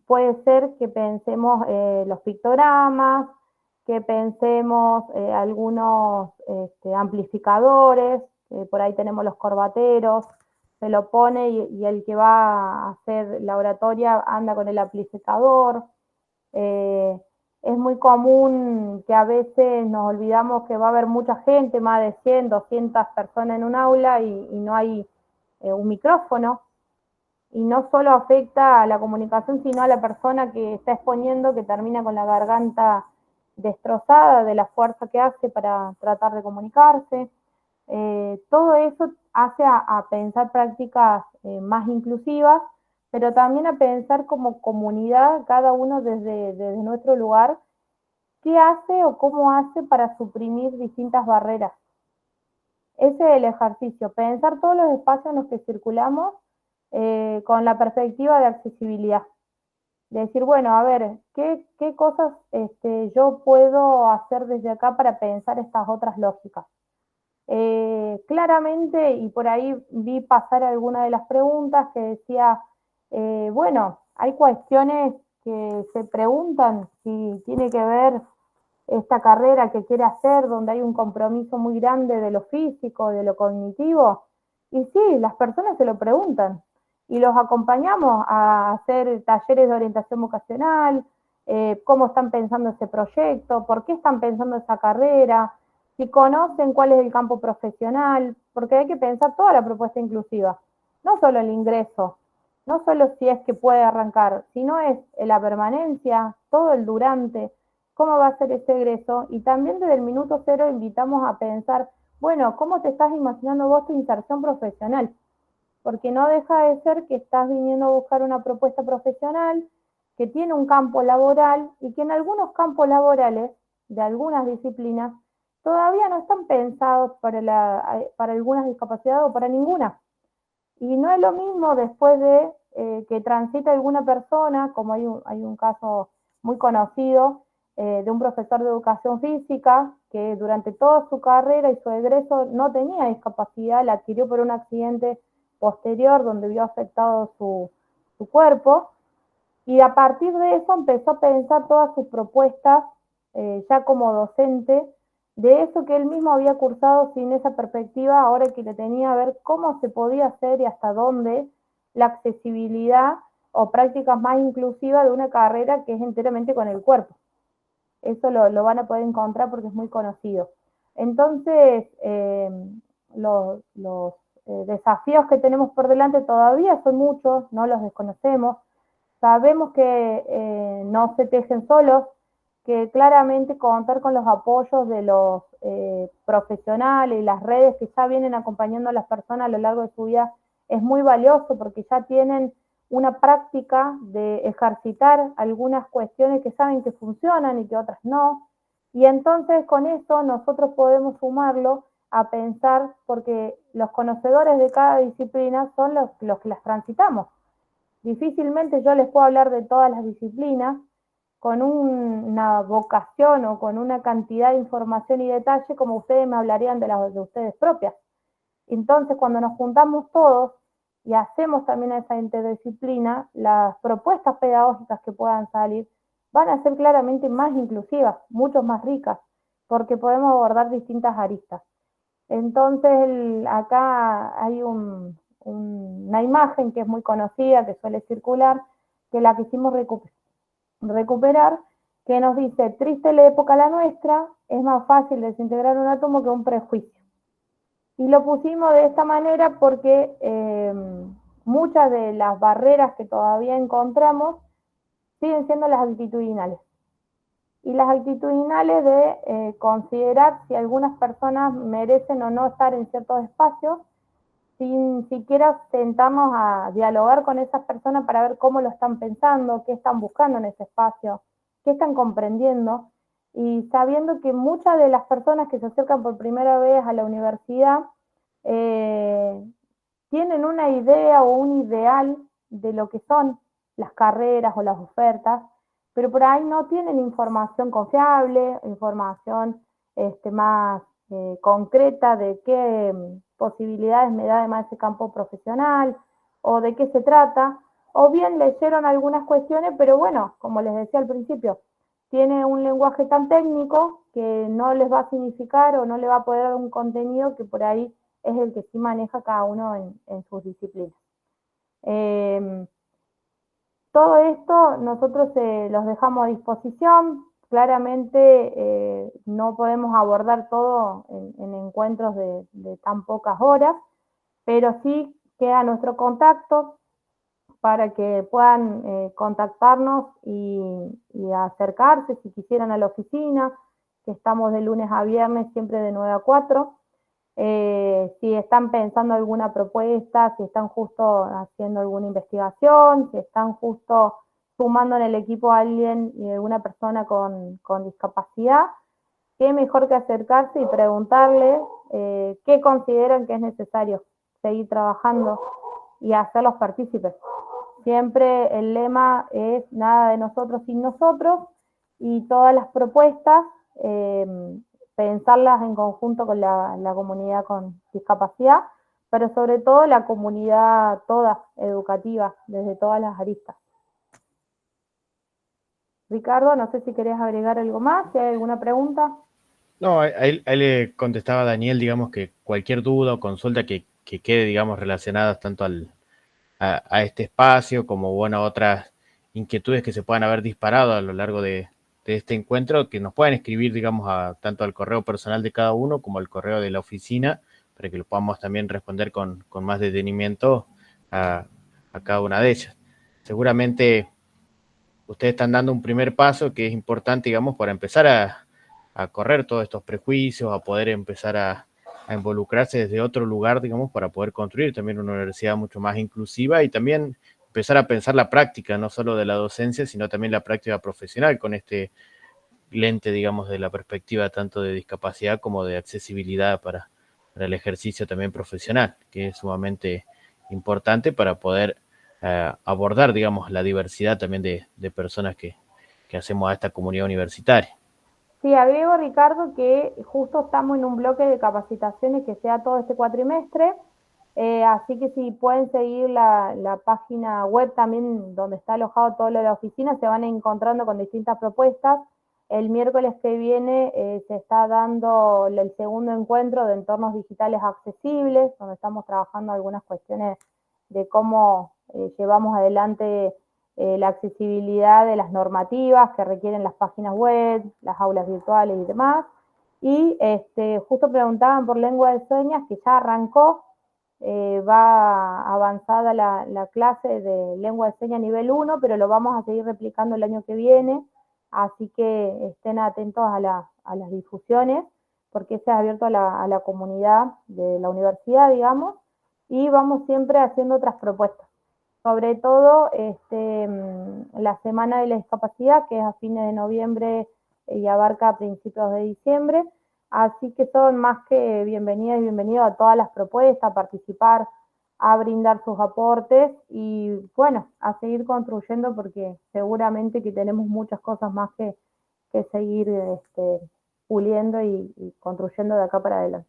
puede ser que pensemos los pictogramas, que pensemos algunos amplificadores, por ahí tenemos los corbateros, se lo pone y el que va a hacer la oratoria anda con el amplificador. Es muy común que a veces nos olvidamos que va a haber mucha gente, más de 100, 200 personas en un aula y no hay un micrófono. Y no solo afecta a la comunicación, sino a la persona que está exponiendo, que termina con la garganta destrozada de la fuerza que hace para tratar de comunicarse. Todo eso hace a pensar prácticas más inclusivas, pero también a pensar como comunidad, cada uno desde nuestro lugar, qué hace o cómo hace para suprimir distintas barreras. Ese es el ejercicio, pensar todos los espacios en los que circulamos con la perspectiva de accesibilidad. De decir, bueno, a ver, ¿qué cosas yo puedo hacer desde acá para pensar estas otras lógicas? Claramente, y por ahí vi pasar alguna de las preguntas que decía, bueno, hay cuestiones que se preguntan si tiene que ver esta carrera que quiere hacer, donde hay un compromiso muy grande de lo físico, de lo cognitivo, y sí, las personas se lo preguntan, y los acompañamos a hacer talleres de orientación vocacional, cómo están pensando ese proyecto, por qué están pensando esa carrera, si conocen cuál es el campo profesional, porque hay que pensar toda la propuesta inclusiva, no solo el ingreso, no solo si es que puede arrancar, sino es la permanencia, todo el durante, cómo va a ser ese egreso, y también desde el minuto cero invitamos a pensar, bueno, ¿cómo te estás imaginando vos tu inserción profesional? Porque no deja de ser que estás viniendo a buscar una propuesta profesional que tiene un campo laboral y que en algunos campos laborales de algunas disciplinas todavía no están pensados para algunas discapacidades o para ninguna. Y no es lo mismo después de que transita alguna persona, como hay un caso muy conocido de un profesor de educación física que durante toda su carrera y su egreso no tenía discapacidad, la adquirió por un accidente posterior donde vio afectado su cuerpo, y a partir de eso empezó a pensar todas sus propuestas ya como docente, de eso que él mismo había cursado sin esa perspectiva, ahora que le tenía a ver cómo se podía hacer y hasta dónde la accesibilidad o prácticas más inclusivas de una carrera que es enteramente con el cuerpo. Eso lo van a poder encontrar porque es muy conocido. Entonces, los desafíos que tenemos por delante todavía son muchos, no los desconocemos. Sabemos que no se tejen solos, que claramente contar con los apoyos de los profesionales y las redes que ya vienen acompañando a las personas a lo largo de su vida es muy valioso porque ya tienen una práctica de ejercitar algunas cuestiones que saben que funcionan y que otras no. Y entonces con eso nosotros podemos sumarlo a pensar, porque los conocedores de cada disciplina son los que las transitamos. Difícilmente yo les puedo hablar de todas las disciplinas con una vocación o con una cantidad de información y detalle como ustedes me hablarían de las de ustedes propias. Entonces, cuando nos juntamos todos y hacemos también esa interdisciplina, las propuestas pedagógicas que puedan salir van a ser claramente más inclusivas, mucho más ricas, porque podemos abordar distintas aristas. Entonces, acá hay una imagen que es muy conocida, que suele circular, que la quisimos recuperar, que nos dice: triste la época la nuestra, es más fácil desintegrar un átomo que un prejuicio. Y lo pusimos de esta manera porque muchas de las barreras que todavía encontramos siguen siendo las actitudinales. Y las actitudinales de considerar si algunas personas merecen o no estar en ciertos espacios, sin siquiera sentarnos a dialogar con esas personas para ver cómo lo están pensando, qué están buscando en ese espacio, qué están comprendiendo, y sabiendo que muchas de las personas que se acercan por primera vez a la universidad tienen una idea o un ideal de lo que son las carreras o las ofertas, pero por ahí no tienen información confiable, información más concreta de qué posibilidades me da además ese campo profesional o de qué se trata, o bien leyeron algunas cuestiones, pero bueno, como les decía al principio, tiene un lenguaje tan técnico que no les va a significar o no le va a poder dar un contenido que por ahí es el que sí maneja cada uno en sus disciplinas. Todo esto nosotros los dejamos a disposición. Claramente no podemos abordar todo en encuentros de tan pocas horas, pero sí queda nuestro contacto para que puedan contactarnos y acercarse si quisieran a la oficina, que estamos de lunes a viernes siempre de 9 a 4. Si están pensando alguna propuesta, si están justo haciendo alguna investigación, si están justo sumando en el equipo a alguien y alguna persona con discapacidad, qué mejor que acercarse y preguntarle qué consideran que es necesario seguir trabajando y hacerlos partícipes. Siempre el lema es nada de nosotros sin nosotros, y todas las propuestas pensarlas en conjunto con la comunidad con discapacidad, pero sobre todo la comunidad toda educativa, desde todas las aristas. Ricardo, no sé si querés agregar algo más, si hay alguna pregunta. No, ahí le contestaba a Daniel, digamos, que cualquier duda o consulta que quede, digamos, relacionada tanto a este espacio como, bueno, otras inquietudes que se puedan haber disparado a lo largo de este encuentro, que nos puedan escribir, digamos, tanto al correo personal de cada uno como al correo de la oficina, para que lo podamos también responder con más detenimiento a cada una de ellas. Seguramente ustedes están dando un primer paso que es importante, digamos, para empezar a correr todos estos prejuicios, a poder empezar a involucrarse desde otro lugar, digamos, para poder construir también una universidad mucho más inclusiva y también empezar a pensar la práctica, no solo de la docencia, sino también la práctica profesional con este lente, digamos, de la perspectiva tanto de discapacidad como de accesibilidad para el ejercicio también profesional, que es sumamente importante para poder abordar, digamos, la diversidad también de personas que hacemos a esta comunidad universitaria. Sí, agrego, Ricardo, que justo estamos en un bloque de capacitaciones que sea todo este cuatrimestre, así que si pueden seguir la página web también donde está alojado todo lo de la oficina, se van encontrando con distintas propuestas. El miércoles que viene se está dando el segundo encuentro de entornos digitales accesibles, donde estamos trabajando algunas cuestiones de cómo llevamos adelante la accesibilidad de las normativas que requieren las páginas web, las aulas virtuales y demás. Y justo preguntaban por lengua de señas, que ya arrancó va avanzada la clase de lengua de señas nivel 1, pero lo vamos a seguir replicando el año que viene, así que estén atentos a las difusiones, porque ese es abierto a la comunidad de la universidad, digamos, y vamos siempre haciendo otras propuestas. Sobre todo la Semana de la Discapacidad, que es a fines de noviembre y abarca a principios de diciembre, así que son más que bienvenidas y bienvenidos a todas las propuestas, a participar, a brindar sus aportes y bueno, a seguir construyendo porque seguramente que tenemos muchas cosas más que seguir puliendo y construyendo de acá para adelante.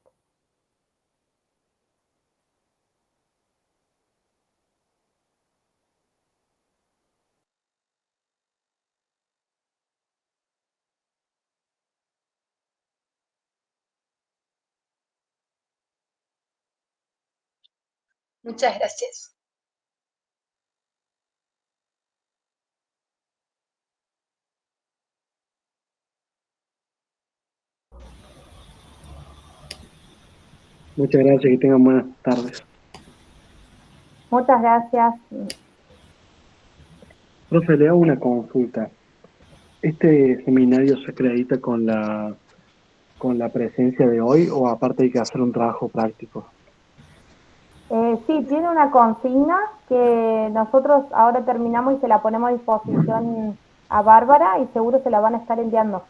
Muchas gracias. Muchas gracias, que tengan buenas tardes. Muchas gracias. Profe, le hago una consulta. ¿Este seminario se acredita con la presencia de hoy o aparte hay que hacer un trabajo práctico? Sí, tiene una consigna que nosotros ahora terminamos y se la ponemos a disposición a Bárbara y seguro se la van a estar enviando.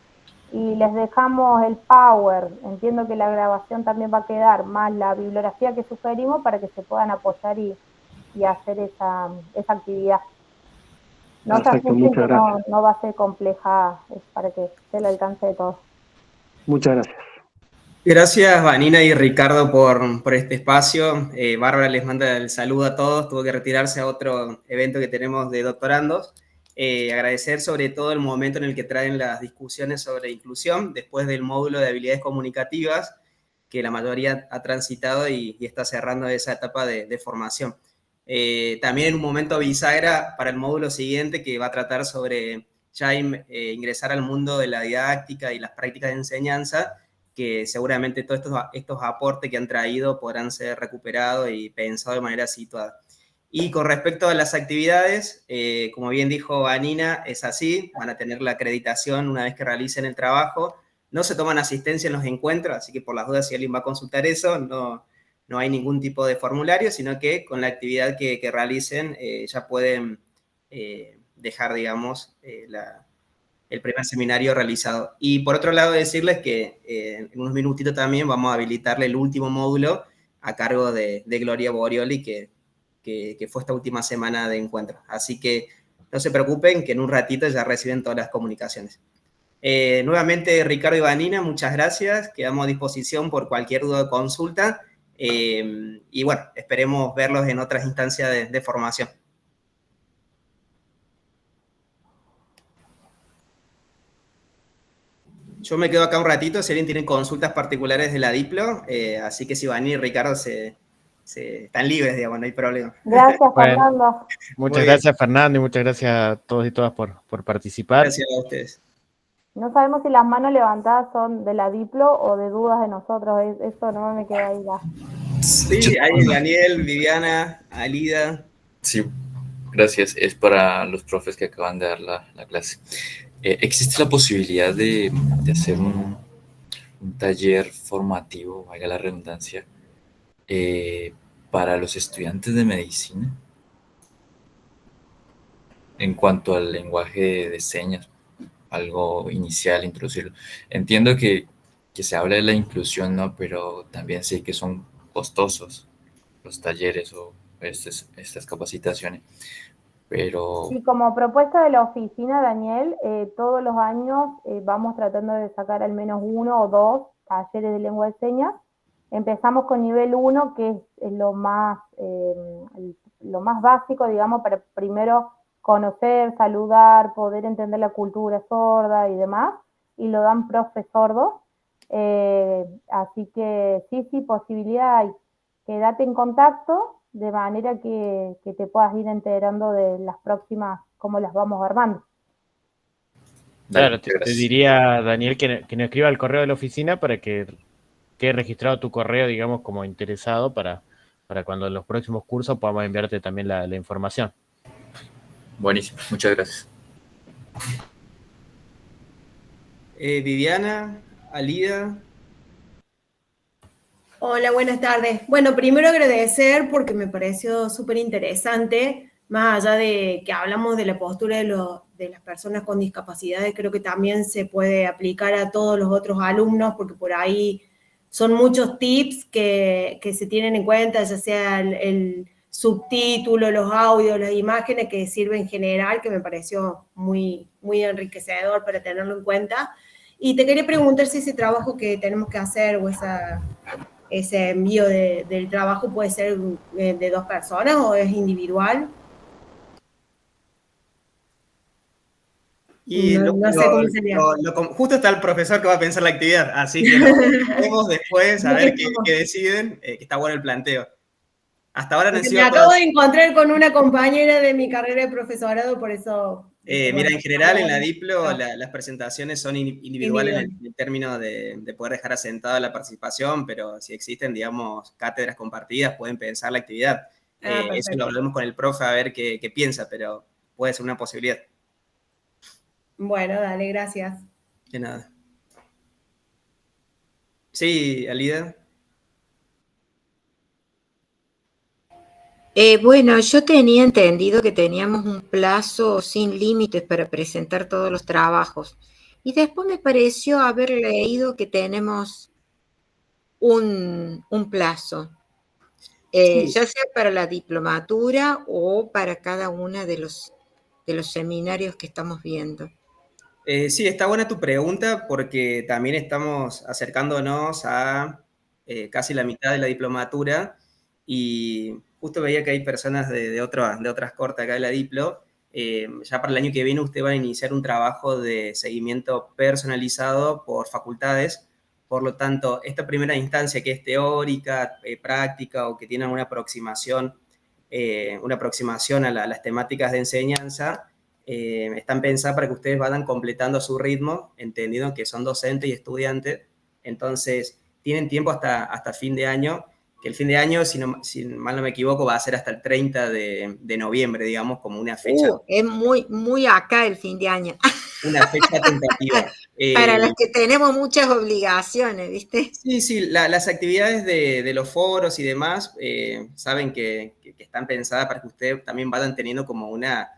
Y les dejamos el power, entiendo que la grabación también va a quedar, más la bibliografía que sugerimos para que se puedan apoyar y hacer esa actividad. No se Perfecto, asusten muchas que gracias. no va a ser compleja, es para que esté al alcance de todos. Muchas gracias. Gracias, Vanina y Ricardo, por este espacio. Bárbara les manda el saludo a todos. Tuvo que retirarse a otro evento que tenemos de doctorandos. Agradecer sobre todo el momento en el que traen las discusiones sobre inclusión, después del módulo de habilidades comunicativas, que la mayoría ha transitado y está cerrando esa etapa de formación. También en un momento bisagra para el módulo siguiente, que va a tratar sobre ya ingresar al mundo de la didáctica y las prácticas de enseñanza, que seguramente todos estos aportes que han traído podrán ser recuperados y pensados de manera situada. Y con respecto a las actividades, como bien dijo Vanina, es así, van a tener la acreditación una vez que realicen el trabajo. No se toman asistencia en los encuentros, así que por las dudas si alguien va a consultar eso, no hay ningún tipo de formulario, sino que con la actividad que realicen ya pueden dejar, digamos, el primer seminario realizado. Y por otro lado, decirles que en unos minutitos también vamos a habilitarle el último módulo a cargo de Gloria Borioli, que fue esta última semana de encuentro. Así que no se preocupen, que en un ratito ya reciben todas las comunicaciones. Nuevamente, Ricardo y Vanina, muchas gracias. Quedamos a disposición por cualquier duda o consulta. Y bueno, esperemos verlos en otras instancias de formación. Yo me quedo acá un ratito, si alguien tiene consultas particulares de la Diplo, así que si Vanina y Ricardo están libres, digamos, no hay problema. Gracias, Bueno, Fernando. muchas gracias, Fernando, y muchas gracias a todos y todas por participar. Gracias a ustedes. No sabemos si las manos levantadas son de la Diplo o de dudas de nosotros, eso no me queda ahí ya. Sí, hay Daniel, Viviana, Alida. Sí, gracias. Es para los profes que acaban de dar la clase. ¿Existe la posibilidad de hacer un taller formativo, valga la redundancia, para los estudiantes de medicina en cuanto al lenguaje de señas? Algo inicial, introducirlo. Entiendo que se habla de la inclusión, ¿no? Pero también sé que son costosos los talleres o estas capacitaciones. Pero Y como propuesta de la oficina, Daniel, todos los años vamos tratando de sacar al menos 1 o 2 talleres de lengua de señas. Empezamos con nivel 1, que es lo más básico, digamos, para primero conocer, saludar, poder entender la cultura sorda y demás, y lo dan profes sordos. Así que sí, posibilidad hay. Quédate en contacto de manera que te puedas ir enterando de las próximas, cómo las vamos armando. Claro, te diría, Daniel, que nos escriba al correo de la oficina para que quede registrado tu correo, digamos, como interesado para para cuando en los próximos cursos podamos enviarte también la información. Buenísimo, muchas gracias. Viviana, Alida. Hola, buenas tardes. Bueno, primero agradecer porque me pareció súper interesante, más allá de que hablamos de la postura de las personas con discapacidades, creo que también se puede aplicar a todos los otros alumnos, porque por ahí son muchos tips que se tienen en cuenta, ya sea el subtítulo, los audios, las imágenes que sirven en general, que me pareció muy, muy enriquecedor para tenerlo en cuenta. Y te quería preguntar si ese trabajo que tenemos que hacer o ese envío del trabajo puede ser de 2 personas o es individual. Y no sé cómo sería. Justo está el profesor que va a pensar la actividad, así que lo vemos después a ver qué deciden, que está bueno el planteo. Hasta ahora han sido me acabo de encontrar con una compañera de mi carrera de profesorado, por eso... mira, en general en la Diplo las presentaciones son individuales en el término de poder dejar asentada la participación, pero si existen, digamos, cátedras compartidas, pueden pensar la actividad. Eso lo hablamos con el profe a ver qué piensa, pero puede ser una posibilidad. Bueno, dale, gracias. De nada. Sí, Alida. Bueno, yo tenía entendido que teníamos un plazo sin límites para presentar todos los trabajos. Y después me pareció haber leído que tenemos un plazo, Sí. ya sea para la diplomatura o para cada uno de los seminarios que estamos viendo. Sí, está buena tu pregunta porque también estamos acercándonos a casi la mitad de la diplomatura y justo veía que hay personas de otras cortes acá de la Diplo. Ya para el año que viene usted va a iniciar un trabajo de seguimiento personalizado por facultades. Por lo tanto, esta primera instancia que es teórica, práctica o que tiene una aproximación a las temáticas de enseñanza, están pensadas para que ustedes vayan completando a su ritmo, entendiendo que son docentes y estudiantes. Entonces, tienen tiempo hasta fin de año, que el fin de año, si mal no me equivoco, va a ser hasta el 30 de noviembre, digamos, como una fecha. Es muy acá el fin de año. Una fecha tentativa. Para los que tenemos muchas obligaciones, ¿viste? Sí, las actividades de los foros y demás, saben que están pensadas para que ustedes también vayan teniendo como una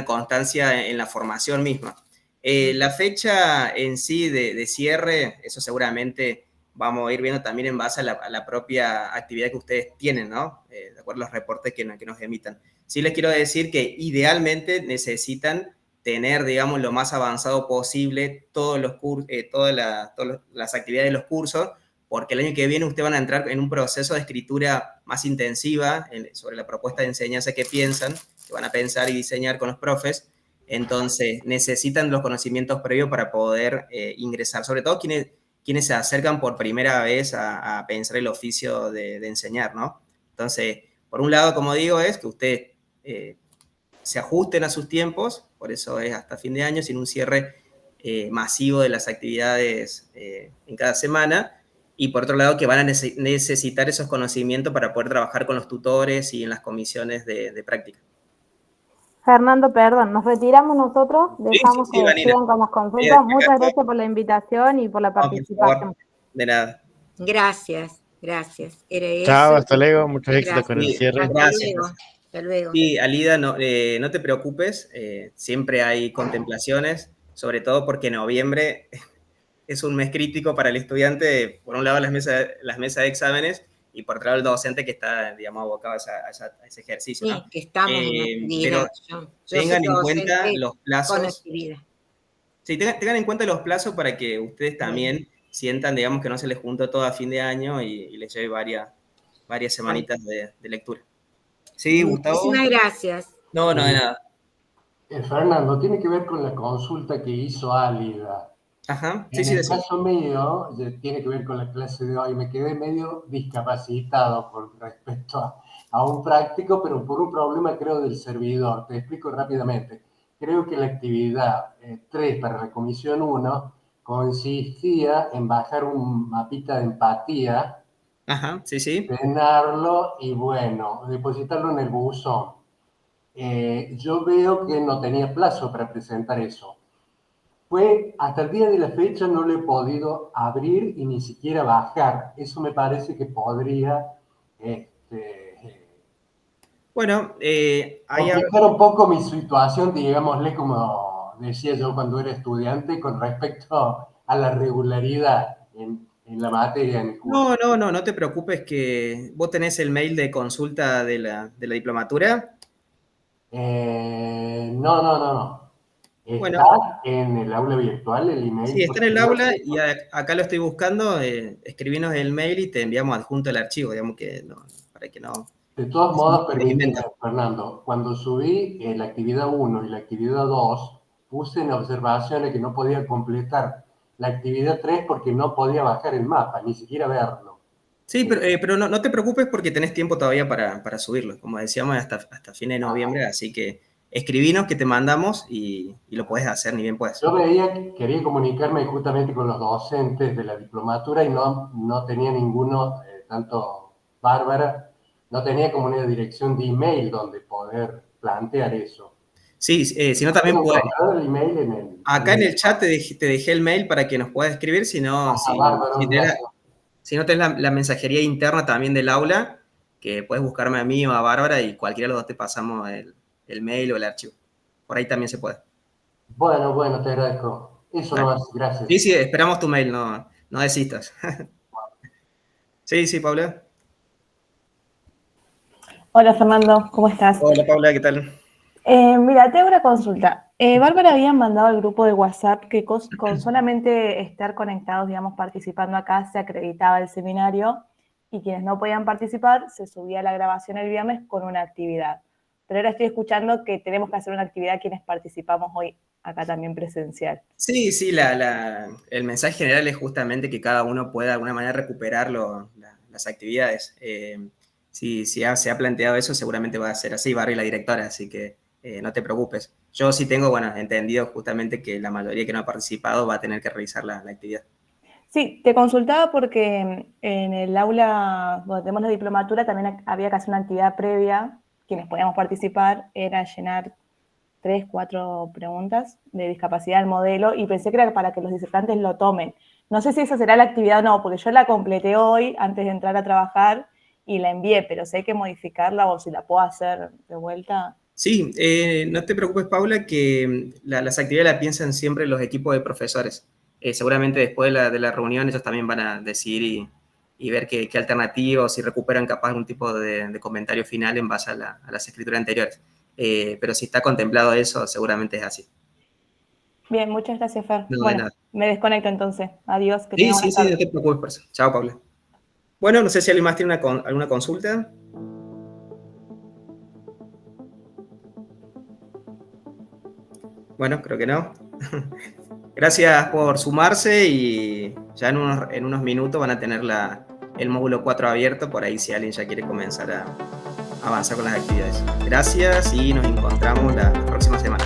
constancia en la formación misma. La fecha en sí de cierre, eso seguramente vamos a ir viendo también en base a la propia actividad que ustedes tienen, ¿no? De acuerdo a los reportes que nos emitan. Sí les quiero decir que idealmente necesitan tener, digamos, lo más avanzado posible todas las actividades de los cursos, porque el año que viene ustedes van a entrar en un proceso de escritura más intensiva sobre la propuesta de enseñanza que piensan, que van a pensar y diseñar con los profes. Entonces necesitan los conocimientos previos para poder ingresar, sobre todo quienes se acercan por primera vez a pensar el oficio de enseñar, ¿no? Entonces, por un lado, como digo, es que ustedes se ajusten a sus tiempos, por eso es hasta fin de año, sin un cierre masivo de las actividades en cada semana, y por otro lado que van a necesitar esos conocimientos para poder trabajar con los tutores y en las comisiones de práctica. Fernando, perdón, nos retiramos nosotros, dejamos que sigan con las consultas. Muchas gracias por la invitación y por la participación. De nada. Gracias. Era Chao, eso. hasta luego, muchos éxitos con el cierre. Gracias. Hasta luego. Sí, Alida, no te preocupes, siempre hay contemplaciones, sobre todo porque noviembre es un mes crítico para el estudiante, por un lado las mesas de exámenes y por otro lado el docente que está, digamos, abocado a ese ejercicio, ¿no? Sí, que estamos en actividad. Pero tengan en cuenta los plazos. Sí, tengan en cuenta los plazos para que ustedes también sientan, digamos, que no se les juntó todo a fin de año y les lleve varias semanitas de lectura. Sí, Gustavo. Muchísimas gracias. No, de nada. Fernando, tiene que ver con la consulta que hizo Álida. Ajá, En el caso mío, tiene que ver con la clase de hoy, me quedé medio discapacitado con respecto a un práctico, pero por un problema creo del servidor. Te explico rápidamente. Creo que la actividad 3 para la comisión 1 consistía en bajar un mapita de empatía Ajá, sí, sí. llenarlo y bueno, depositarlo en el buzón. Yo veo que no tenía plazo para presentar eso. Fue hasta el día de la fecha no lo he podido abrir y ni siquiera bajar. Eso me parece que podría Bueno, complicar un poco mi situación, digámosle, como decía yo cuando era estudiante, con respecto a la regularidad en la materia, en el curso. No te preocupes que vos tenés el mail de consulta de la diplomatura. No. Está Bueno. en el aula virtual el email. Sí, está en el aula y acá lo estoy buscando. Escribinos el mail y te enviamos adjunto el archivo, digamos que no, para que no. De todos modos, permíteme, Fernando, cuando subí la actividad 1 y la actividad 2, puse en observaciones que no podía completar la actividad 3 porque no podía bajar el mapa, ni siquiera verlo. Sí, pero no te preocupes porque tenés tiempo todavía para subirlo, como decíamos, hasta fin de noviembre, así que escribinos que te mandamos y lo podés hacer, ni bien puedes. Yo quería comunicarme justamente con los docentes de la diplomatura y no tenía ninguno, tanto Bárbara, no tenía como una dirección de email donde poder plantear eso. Sí, si no también puedes. Acá en el chat te dejé el mail para que nos puedas escribir, si no, si no tenés la mensajería interna también del aula, que puedes buscarme a mí o a Bárbara y cualquiera de los dos te pasamos el mail o el archivo. Por ahí también se puede. Bueno, te agradezco. Eso nomás, gracias. Sí, esperamos tu mail, no desistas. Sí, Paula. Hola, Fernando, ¿cómo estás? Hola, Paula, ¿qué tal? Mira, te hago una consulta. Bárbara había mandado al grupo de WhatsApp que con solamente estar conectados, digamos, participando acá, se acreditaba el seminario y quienes no podían participar, se subía la grabación el viernes con una actividad. Pero ahora estoy escuchando que tenemos que hacer una actividad quienes participamos hoy acá también presencial. Sí, el mensaje general es justamente que cada uno pueda de alguna manera recuperar las actividades. Si se ha planteado eso, seguramente va a ser así, Barbie, la directora, así que no te preocupes. Yo sí tengo, entendido justamente que la mayoría que no ha participado va a tener que revisar la actividad. Sí, te consultaba porque en el aula donde tenemos la diplomatura también había que hacer una actividad previa. Quienes podíamos participar era llenar 3, 4 preguntas de discapacidad del modelo y pensé que era para que los disertantes lo tomen. No sé si esa será la actividad o no, porque yo la completé hoy antes de entrar a trabajar y la envié, pero si hay que modificarla o si la puedo hacer de vuelta. Sí, no te preocupes, Paula, que las actividades las piensan siempre los equipos de profesores. Seguramente después de la reunión ellos también van a decidir y ver qué alternativas, si recuperan capaz algún tipo de comentario final en base a las escrituras anteriores. Pero si está contemplado eso, seguramente es así. Bien, muchas gracias, Fer. No, bueno, me desconecto entonces. Adiós. Sí, no te preocupes por eso. Chao, Paula. Bueno, no sé si alguien más tiene alguna consulta. Bueno, creo que no. Gracias por sumarse y ya en unos minutos van a tener el módulo 4 abierto, por ahí si alguien ya quiere comenzar a avanzar con las actividades. Gracias y nos encontramos la próxima semana.